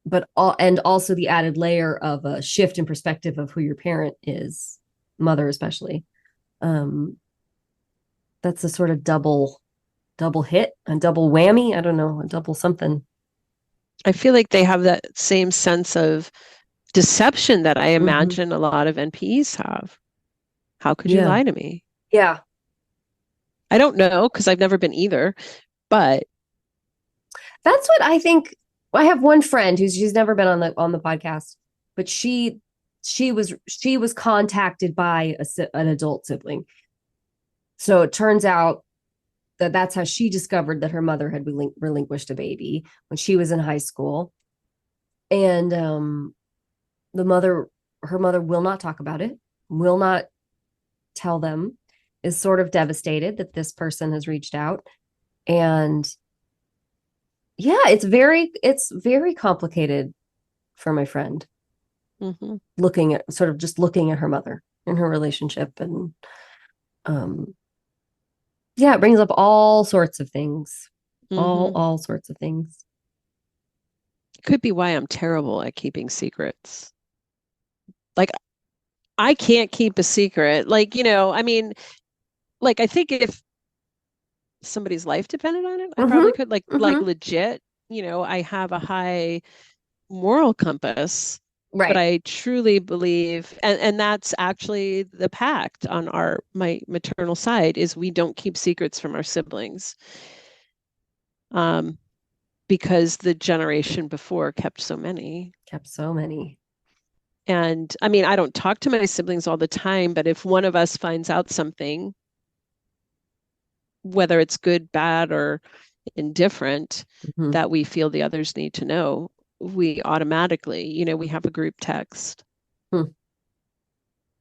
but and also the added layer of a shift in perspective of who your parent is, mother especially. That's a sort of double hit, a double whammy. I don't know, a double something. I feel like they have that same sense of deception that I imagine a lot of NPEs have. How could you lie to me? Yeah. I don't know because I've never been either, but that's what I think. I have one friend she's never been on the podcast, but she was contacted by an adult sibling. So it turns out that that's how she discovered that her mother had relinquished a baby when she was in high school. And her mother will not talk about it, will not tell them, is sort of devastated that this person has reached out. And yeah, it's very complicated for my friend. Looking at her mother and her relationship. And yeah, it brings up all sorts of things. All sorts of things. Could be why I'm terrible at keeping secrets. Like I can't keep a secret. Like, I mean, like I think if somebody's life depended on it, I probably could like legit, I have a high moral compass. Right. But I truly believe, and that's actually the pact on my maternal side, is we don't keep secrets from our siblings. Because the generation before kept so many. And I mean, I don't talk to my siblings all the time, but if one of us finds out something, whether it's good, bad, or indifferent, that we feel the others need to know, we automatically, we have a group text.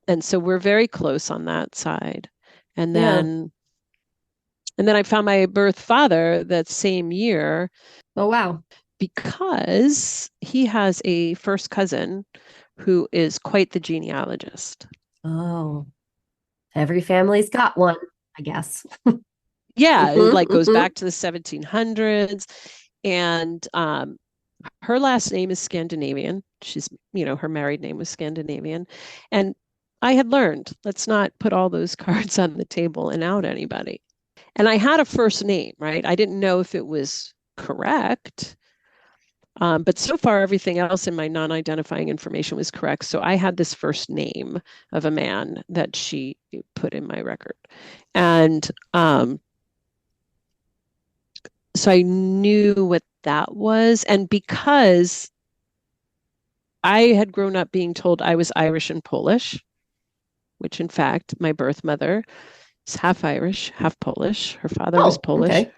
And so we're very close on that side. And then I found my birth father that same year. Oh, wow. Because he has a first cousin who is quite the genealogist. Oh, every family's got one, I guess. Yeah, it like goes back to the 1700s. And her last name is Scandinavian. She's, her married name was Scandinavian. And I had learned, let's not put all those cards on the table and out anybody. And I had a first name, right? I didn't know if it was correct. But so far, everything else in my non-identifying information was correct. So I had this first name of a man that she put in my record. And so I knew what that was. And because I had grown up being told I was Irish and Polish, which in fact, my birth mother is half Irish, half Polish. Her father was Polish. Okay.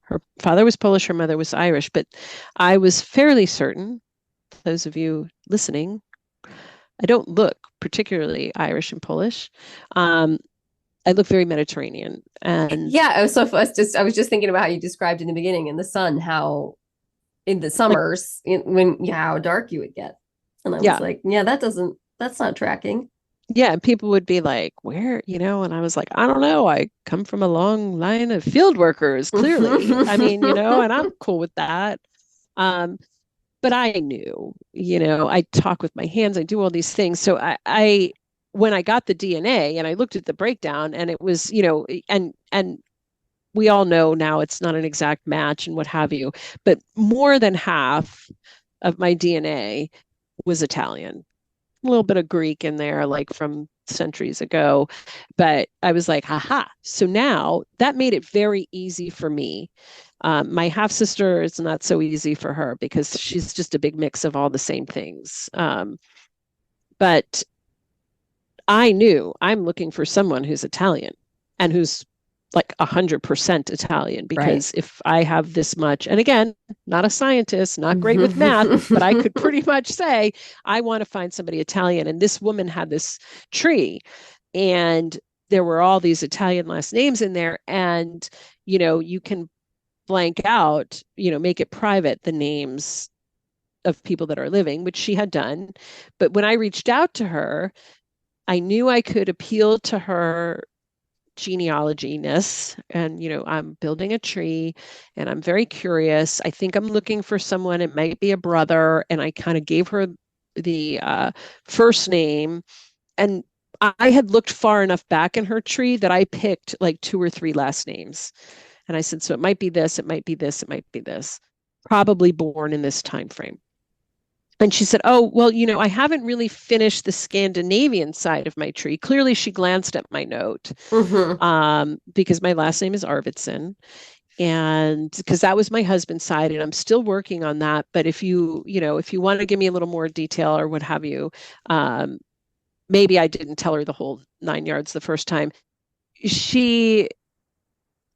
Her father was Polish, her mother was Irish, but I was fairly certain, those of you listening, I don't look particularly Irish and Polish. I look very Mediterranean. And Yeah, I was just thinking about how you described in the beginning in the sun, how in the like, summers how dark you would get. And I was yeah, like, that's not tracking. yeah. And people would be like, where, and I was like, I don't know. I come from a long line of field workers, clearly. I mean, and I'm cool with that. Um, but I knew, I talk with my hands, I do all these things. So when I got the DNA and I looked at the breakdown and it was, and we all know now it's not an exact match and what have you, but more than half of my DNA was Italian. A little bit of Greek in there, like from centuries ago. But I was like, haha. So now that made it very easy for me. My half sister, it's not so easy for her because she's just a big mix of all the same things. But I knew I'm looking for someone who's Italian and who's like 100% Italian, Right. because if I have this much, and again, not a scientist, not great with math, but I could pretty much say, I want to find somebody Italian. And this woman had this tree and there were all these Italian last names in there. And, you can blank out, make it private, the names of people that are living, which she had done. But when I reached out to her, I knew I could appeal to her genealogy-ness, and I'm building a tree and I'm very curious. I think I'm looking for someone. It might be a brother. And I kind of gave her the first name, and I had looked far enough back in her tree that I picked like 2 or 3 last names. And I said, so it might be this, it might be this, it might be this, probably born in this time frame. And she said, oh, well, I haven't really finished the Scandinavian side of my tree. Clearly, she glanced at my note, because my last name is Arvidson. And because that was my husband's side, and I'm still working on that. But if if you want to give me a little more detail or what have you, maybe I didn't tell her the whole 9 yards the first time.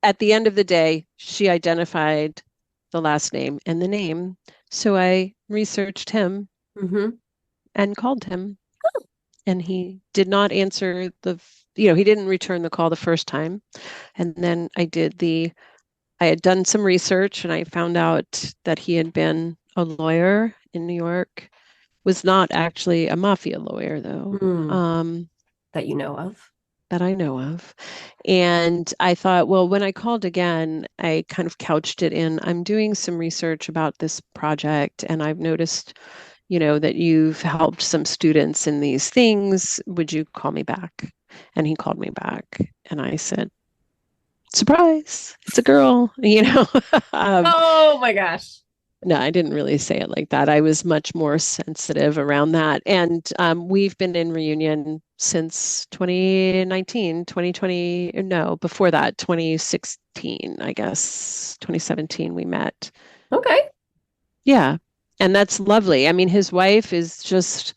At the end of the day, she identified the last name and the name. So I researched him and called him, and he did not answer he didn't return the call the first time. And then I had done some research and I found out that he had been a lawyer in New York, was not actually a mafia lawyer though. That you know of. That I know of. And I thought, well, when I called again, I kind of couched it in, I'm doing some research about this project and I've noticed, that you've helped some students in these things. Would you call me back? And he called me back and I said, surprise, it's a girl, Oh my gosh. No, I didn't really say it like that. I was much more sensitive around that. And we've been in reunion since 2019, 2020, no, before that, 2016, I guess, 2017, we met. Okay. Yeah. And that's lovely. I mean, his wife is just,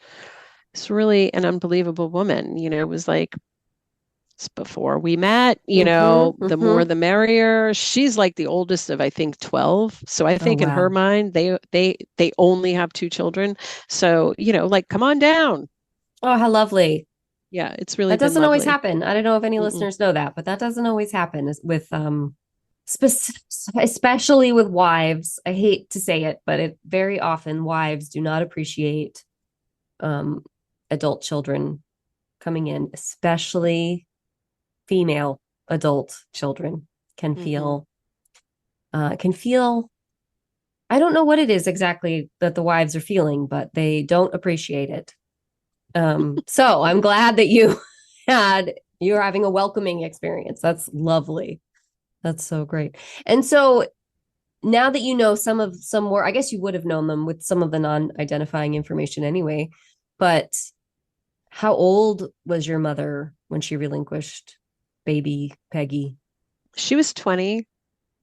it's really an unbelievable woman. It was like, before we met, the more the merrier. She's like the oldest of, I think, 12. So I think in her mind, they only have 2 children. So, like, come on down. Oh, how lovely. Yeah, it's really That doesn't been always lovely. happen. I don't know if any listeners know that, but that doesn't always happen with especially with wives. I hate to say it, but very often wives do not appreciate adult children coming in, especially female adult children can feel I don't know what it is exactly that the wives are feeling, but they don't appreciate it. So I'm glad that you're having a welcoming experience. That's lovely. That's so great. And so now that you know some more, I guess you would have known them with some of the non-identifying information anyway, but how old was your mother when she relinquished baby Peggie? She was 20.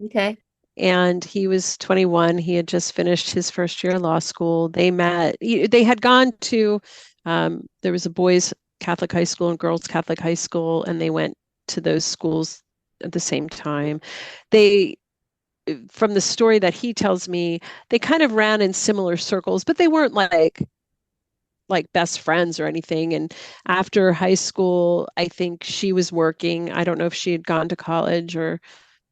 Okay. and he was 21. He had just finished his first year of law school. They met, they had gone to, there was a boys' Catholic high school and girls' Catholic high school, and they went to those schools at the same time. They, from the story that he tells me, they kind of ran in similar circles, but they weren't like best friends or anything. And after high school, I think she was working. I don't know if she had gone to college or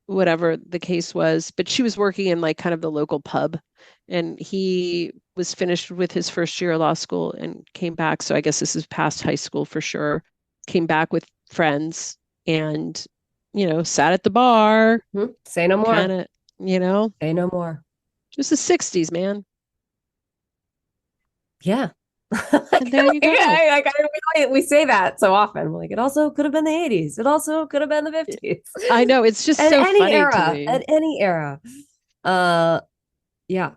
whatever the case was, but she was working in like kind of the local pub. And he was finished with his first year of law school and came back. So I guess this is past high school for sure. Came back with friends and, sat at the bar. Say no more. Kind of, Say no more. Just the 60s, man. Yeah. And there you go. We say that so often. Like, it also could have been the 80s. It also could have been the 50s. I know. It's just at so any funny era, to me. At any era. Yeah.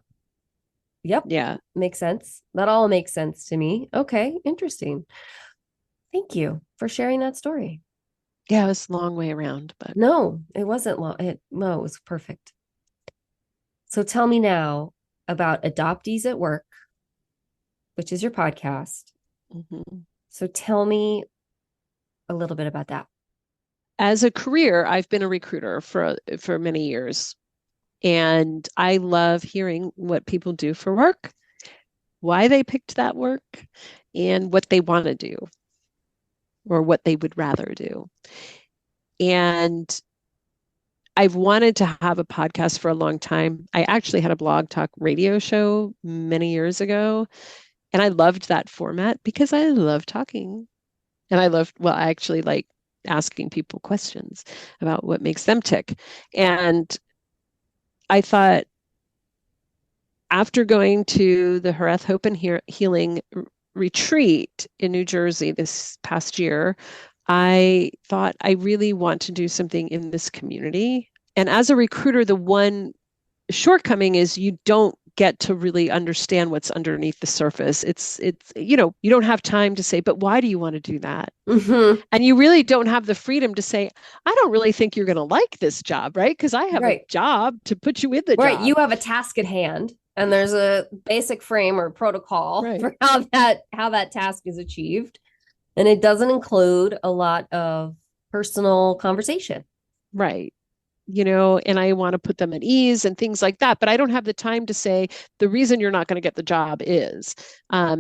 Yep. Yeah. Makes sense. That all makes sense to me. Okay. Interesting. Thank you for sharing that story. Yeah, it was a long way around, but no, it wasn't long. It was perfect. So tell me now about Adoptees at Work, which is your podcast. Mm-hmm. So tell me a little bit about that. As a career, I've been a recruiter for many years, and I love hearing what people do for work, why they picked that work, and what they want to do or what they would rather do. And I've wanted to have a podcast for a long time. I actually had a blog talk radio show many years ago, and I loved that format because I love talking. And I actually like asking people questions about what makes them tick. And I thought, after going to the Hareth Hope and Healing retreat in New Jersey this past year, I thought I really want to do something in this community. And as a recruiter, the one shortcoming is you don't get to really understand what's underneath the surface. It's you don't have time to say, but why do you want to do that? Mm-hmm. And you really don't have the freedom to say, I don't really think you're going to like this job, right? Because I have a job to put you in the job. You have a task at hand, and there's a basic frame or protocol for how that task is achieved. And it doesn't include a lot of personal conversation. Right. And I want to put them at ease and things like that. But I don't have the time to say the reason you're not going to get the job is.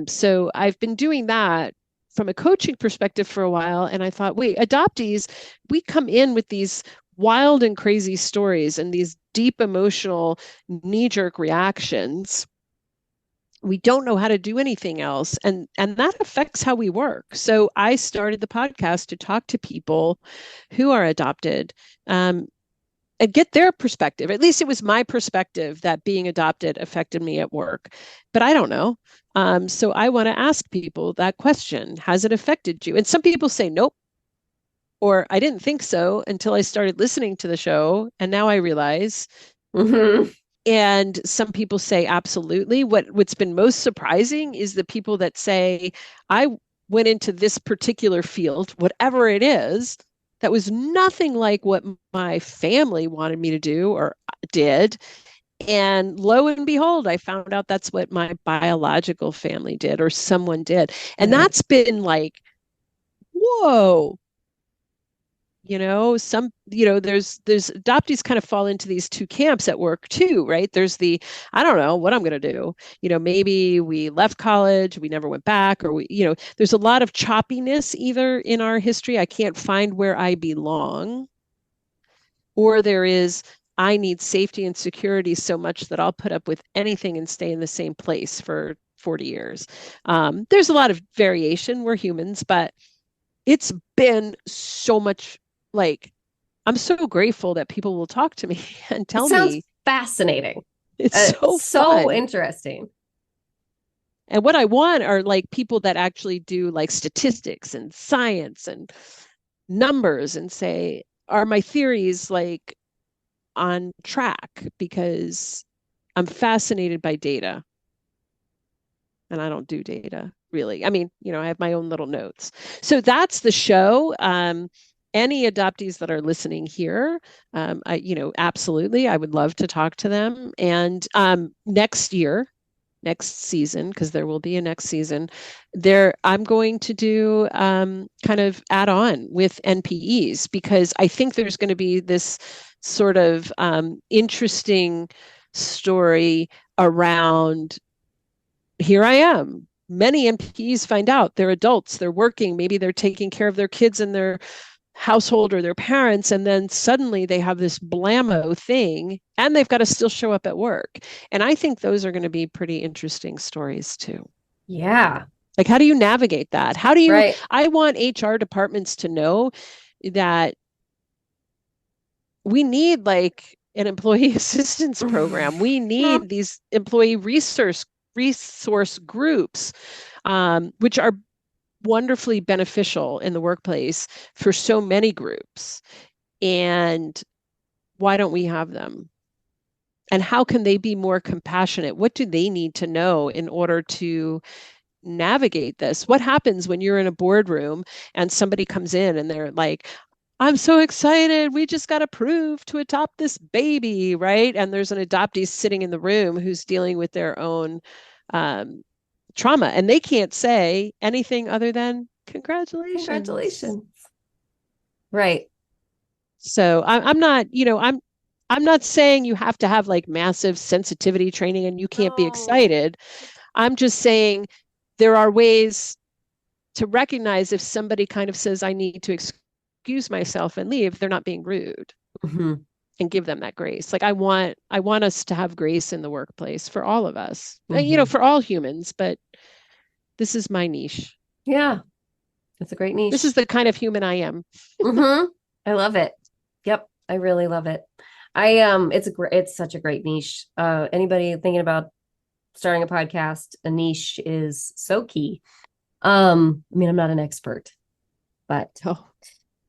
So I've been doing that from a coaching perspective for a while. And I thought, wait, adoptees, we come in with these wild and crazy stories and these deep emotional knee-jerk reactions. We don't know how to do anything else. And that affects how we work. So I started the podcast to talk to people who are adopted, and get their perspective. At least it was my perspective that being adopted affected me at work, but I don't know. So I want to ask people that question. Has it affected you? And some people say, nope, or I didn't think so until I started listening to the show. And now I realize. Mm-hmm. And some people say, absolutely. What's been most surprising is the people that say, I went into this particular field, whatever it is, that was nothing like what my family wanted me to do or did. And lo and behold, I found out that's what my biological family did or someone did. And that's been like, whoa. There's adoptees kind of fall into these two camps at work too, right? There's the, I don't know what I'm going to do. Maybe we left college, we never went back, or there's a lot of choppiness either in our history. I can't find where I belong, or there is, I need safety and security so much that I'll put up with anything and stay in the same place for 40 years. There's a lot of variation. We're humans, but it's been so much. Like, I'm so grateful that people will talk to me and tell me. Fascinating. It's so interesting. And what I want are like people that actually do like statistics and science and numbers and say, are my theories like on track? Because I'm fascinated by data. And I don't do data really. I mean, I have my own little notes. So that's the show. And any adoptees that are listening here, absolutely, I would love to talk to them. And next season, because there will be a next season, I'm going to do kind of add on with NPEs, because I think there's going to be this sort of interesting story around, here I am. Many NPEs find out they're adults, they're working, maybe they're taking care of their kids and their household or their parents, and then suddenly they have this blammo thing and they've got to still show up at work. And I think those are going to be pretty interesting stories too. Yeah. Like, how do you navigate that? How do you, Right. I want HR departments to know that we need like an employee assistance program. We need these employee resource groups, which are wonderfully beneficial in the workplace for so many groups. And why don't we have them? And how can they be more compassionate? What do they need to know in order to navigate this? What happens when you're in a boardroom and somebody comes in and they're like, I'm so excited, we just got approved to adopt this baby, right? And there's an adoptee sitting in the room who's dealing with their own trauma, and they can't say anything other than congratulations. Right. So I'm not, I'm not saying you have to have like massive sensitivity training and you can't be excited. I'm just saying there are ways to recognize if somebody kind of says, I need to excuse myself and leave, they're not being rude. Mm-hmm. And give them that grace. Like I want us to have grace in the workplace for all of us, Mm-hmm. for all humans, but this is my niche. Yeah. It's a great niche. This is the kind of human I am. Mm-hmm. I love it. Yep. I really love it. It's such a great niche. Anybody thinking about starting a podcast, a niche is so key. I mean, I'm not an expert, but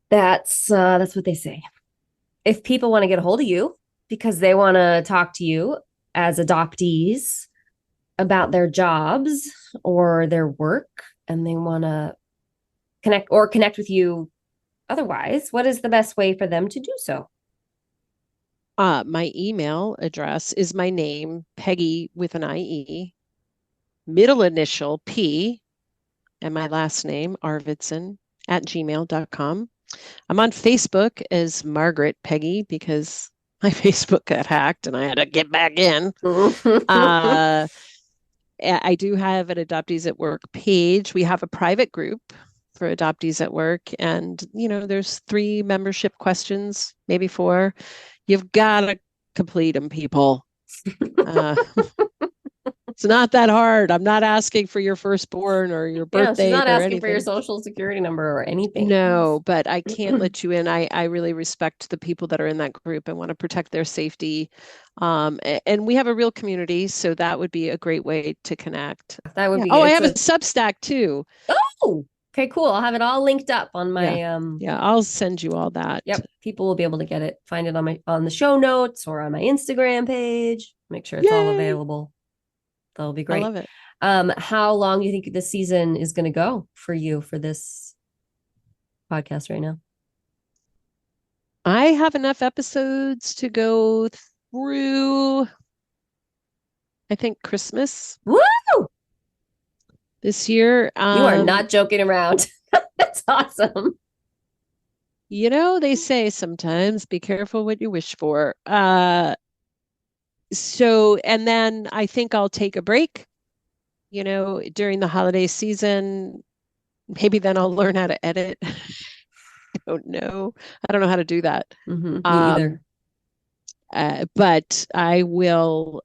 that's what they say. If people want to get a hold of you because they want to talk to you as adoptees about their jobs or their work, and they want to connect with you otherwise, what is the best way for them to do so? My email address is my name, Peggie with an IE, middle initial P, and my last name, Arvidson, @gmail.com. I'm on Facebook as Margaret Peggie because my Facebook got hacked and I had to get back in. I do have an Adoptees at Work page. We have a private group for Adoptees at Work, and there's 3 membership questions, maybe 4. You've got to complete them, people. It's not that hard. I'm not asking for your firstborn or your birthday. She's not asking anything. For your social security number or anything. No, but I can't let you in. I really respect the people that are in that group and want to protect their safety. And we have a real community, so that would be a great way to connect. That would be. Oh, I have a Substack too. Oh, okay, cool. I'll have it all linked up on my. Yeah, I'll send you all that. Yep, people will be able to get it. Find it on the show notes or on my Instagram page. Make sure it's all available. That'll be great. I love it. How long do you think this season is going to go for you for this podcast right now? I have enough episodes to go through, I think, Christmas. Woo! This year. You are not joking around. That's awesome. They say sometimes be careful what you wish for. So, and then I think I'll take a break, during the holiday season. Maybe then I'll learn how to edit. I don't know. I don't know how to do that. Mm-hmm. Me either. But I will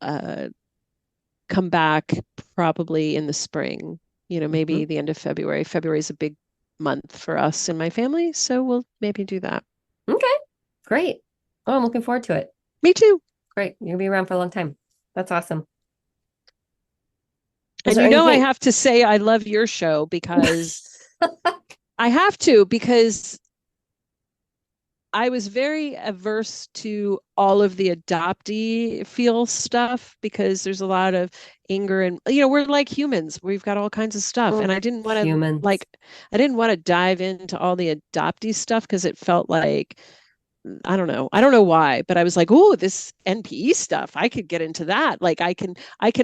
come back probably in the spring, maybe the end of February. February is a big month for us and my family, so we'll maybe do that. Okay, great. Oh, I'm looking forward to it. Me too. Great. You'll be around for a long time. That's awesome. And I have to say I love your show because I have to, because I was very averse to all of the adoptee feel stuff because there's a lot of anger and, we're like humans. We've got all kinds of stuff. And I didn't want to Humans. I didn't want to dive into all the adoptee stuff because it felt like, I don't know. I don't know why, but I was like, oh, this NPE stuff, I could get into that. Like I can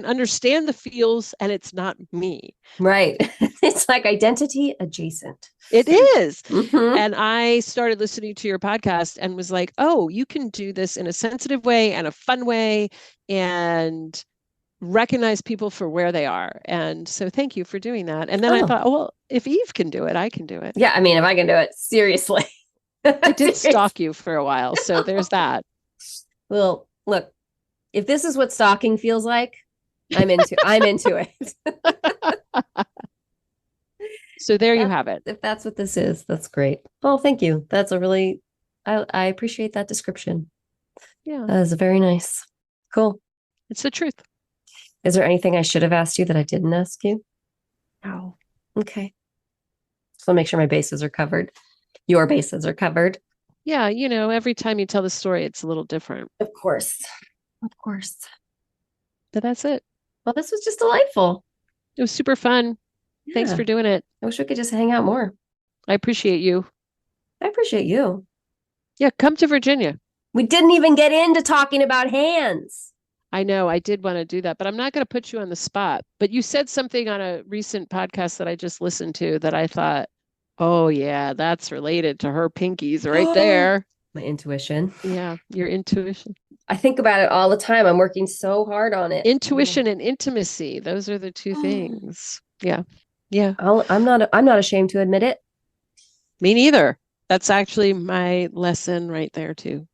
understand the feels and it's not me. Right. It's like identity adjacent. It is. Mm-hmm. And I started listening to your podcast and was like, oh, you can do this in a sensitive way and a fun way and recognize people for where they are. And so thank you for doing that. And then I thought, oh, well, if Eve can do it, I can do it. Yeah. I mean, if I can do it, seriously. I did stalk you for a while. So there's that. Well, look, if this is what stalking feels like, I'm into it. So there you have it. If that's what this is, that's great. Well, thank you. That's a really, I appreciate that description. Yeah. That is very nice. Cool. It's the truth. Is there anything I should have asked you that I didn't ask you? No. Okay. So I'll make sure my bases are covered. Your bases are covered. Yeah. Every time you tell the story, it's a little different. Of course. Of course. But that's it. Well, this was just delightful. It was super fun. Yeah. Thanks for doing it. I wish we could just hang out more. I appreciate you. I appreciate you. Yeah. Come to Virginia. We didn't even get into talking about hands. I know I did want to do that, but I'm not going to put you on the spot. But you said something on a recent podcast that I just listened to that I thought, oh, yeah, that's related to her pinkies right there. My intuition. Yeah, your intuition. I think about it all the time. I'm working so hard on it. Intuition and intimacy. Those are the two things. Yeah. Yeah. I'm not ashamed to admit it. Me neither. That's actually my lesson right there, too.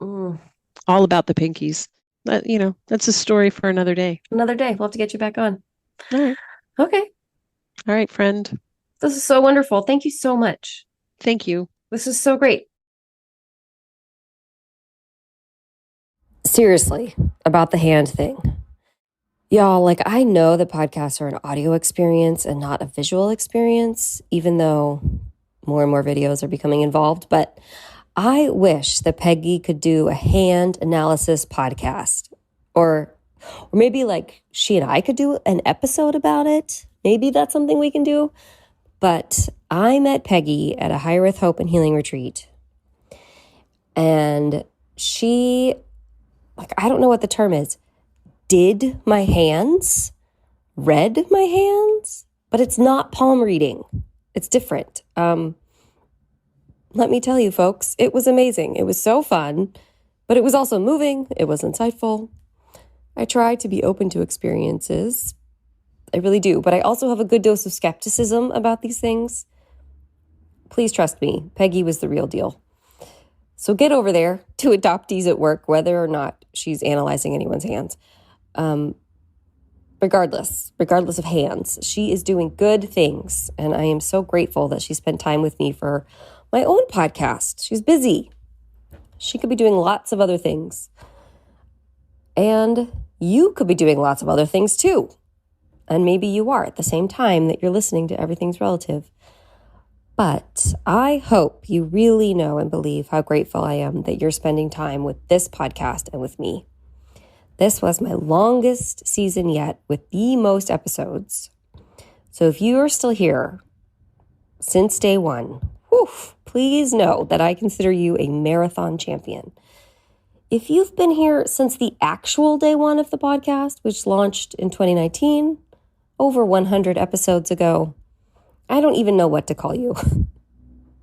All about the pinkies. But, that's a story for another day. Another day. We'll have to get you back on. All right. Okay. All right, friend. This is so wonderful. Thank you so much. Thank you. This is so great. Seriously, about the hand thing. Y'all, I know that podcasts are an audio experience and not a visual experience, even though more and more videos are becoming involved. But I wish that Peggie could do a hand analysis podcast, or maybe she and I could do an episode about it. Maybe that's something we can do. But I met Peggie at a Higher Earth Hope and Healing retreat. And she, I don't know what the term is, did my hands, read my hands, but it's not palm reading. It's different. Let me tell you, folks, it was amazing. It was so fun, but it was also moving. It was insightful. I try to be open to experiences. I really do. But I also have a good dose of skepticism about these things. Please trust me. Peggie was the real deal. So get over there to Adoptees at Work, whether or not she's analyzing anyone's hands. Regardless of hands, she is doing good things. And I am so grateful that she spent time with me for my own podcast. She's busy. She could be doing lots of other things. And you could be doing lots of other things too. And maybe you are at the same time that you're listening to Everything's Relative. But I hope you really know and believe how grateful I am that you're spending time with this podcast and with me. This was my longest season yet with the most episodes. So if you are still here since day one, please know that I consider you a marathon champion. If you've been here since the actual day one of the podcast, which launched in 2019, over 100 episodes ago, I don't even know what to call you.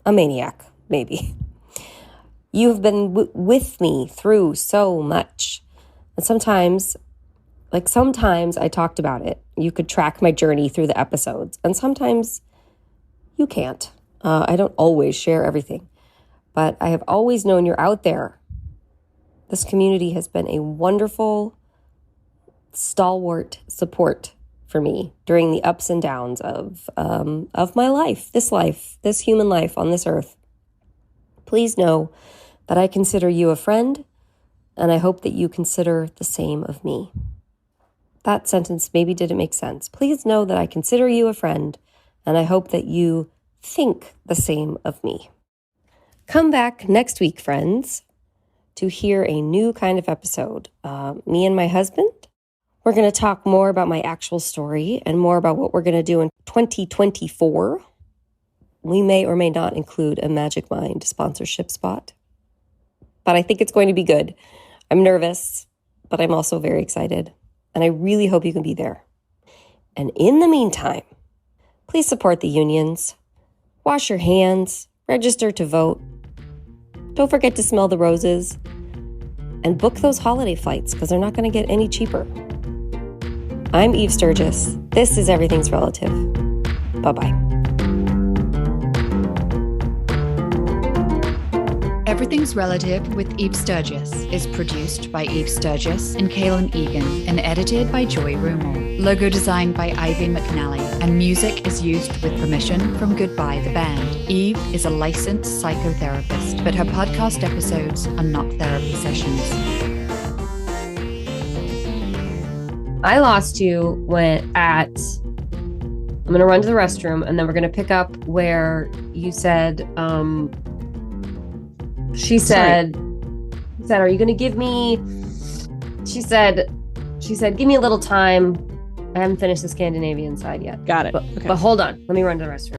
A maniac, maybe. You have been with me through so much. And sometimes I talked about it. You could track my journey through the episodes. And sometimes you can't. I don't always share everything. But I have always known you're out there. This community has been a wonderful, stalwart support for me during the ups and downs of my life, this human life on this earth. Please know that I consider you a friend, and I hope that you consider the same of me. That sentence maybe didn't make sense. Please know that I consider you a friend, and I hope that you think the same of me. Come back next week, friends, to hear a new kind of episode. Me and my husband, we're going to talk more about my actual story and more about what we're going to do in 2024. We may or may not include a Magic Mind sponsorship spot, but I think it's going to be good. I'm nervous, but I'm also very excited, and I really hope you can be there. And in the meantime, please support the unions, wash your hands, register to vote. Don't forget to smell the roses and book those holiday flights because they're not going to get any cheaper. I'm Eve Sturgis. This is Everything's Relative. Bye-bye. Everything's Relative with Eve Sturgis is produced by Eve Sturgis and Kaylin Egan and edited by Joy Rumel. Logo designed by Ivy McNally, and music is used with permission from Goodbye the Band. Eve is a licensed psychotherapist, but her podcast episodes are not therapy sessions. I lost you I'm going to run to the restroom, and then we're going to pick up where you said, She said, are you going to give me, she said, give me a little time. I haven't finished the Scandinavian side yet. Got it. But hold on. Let me run to the restroom.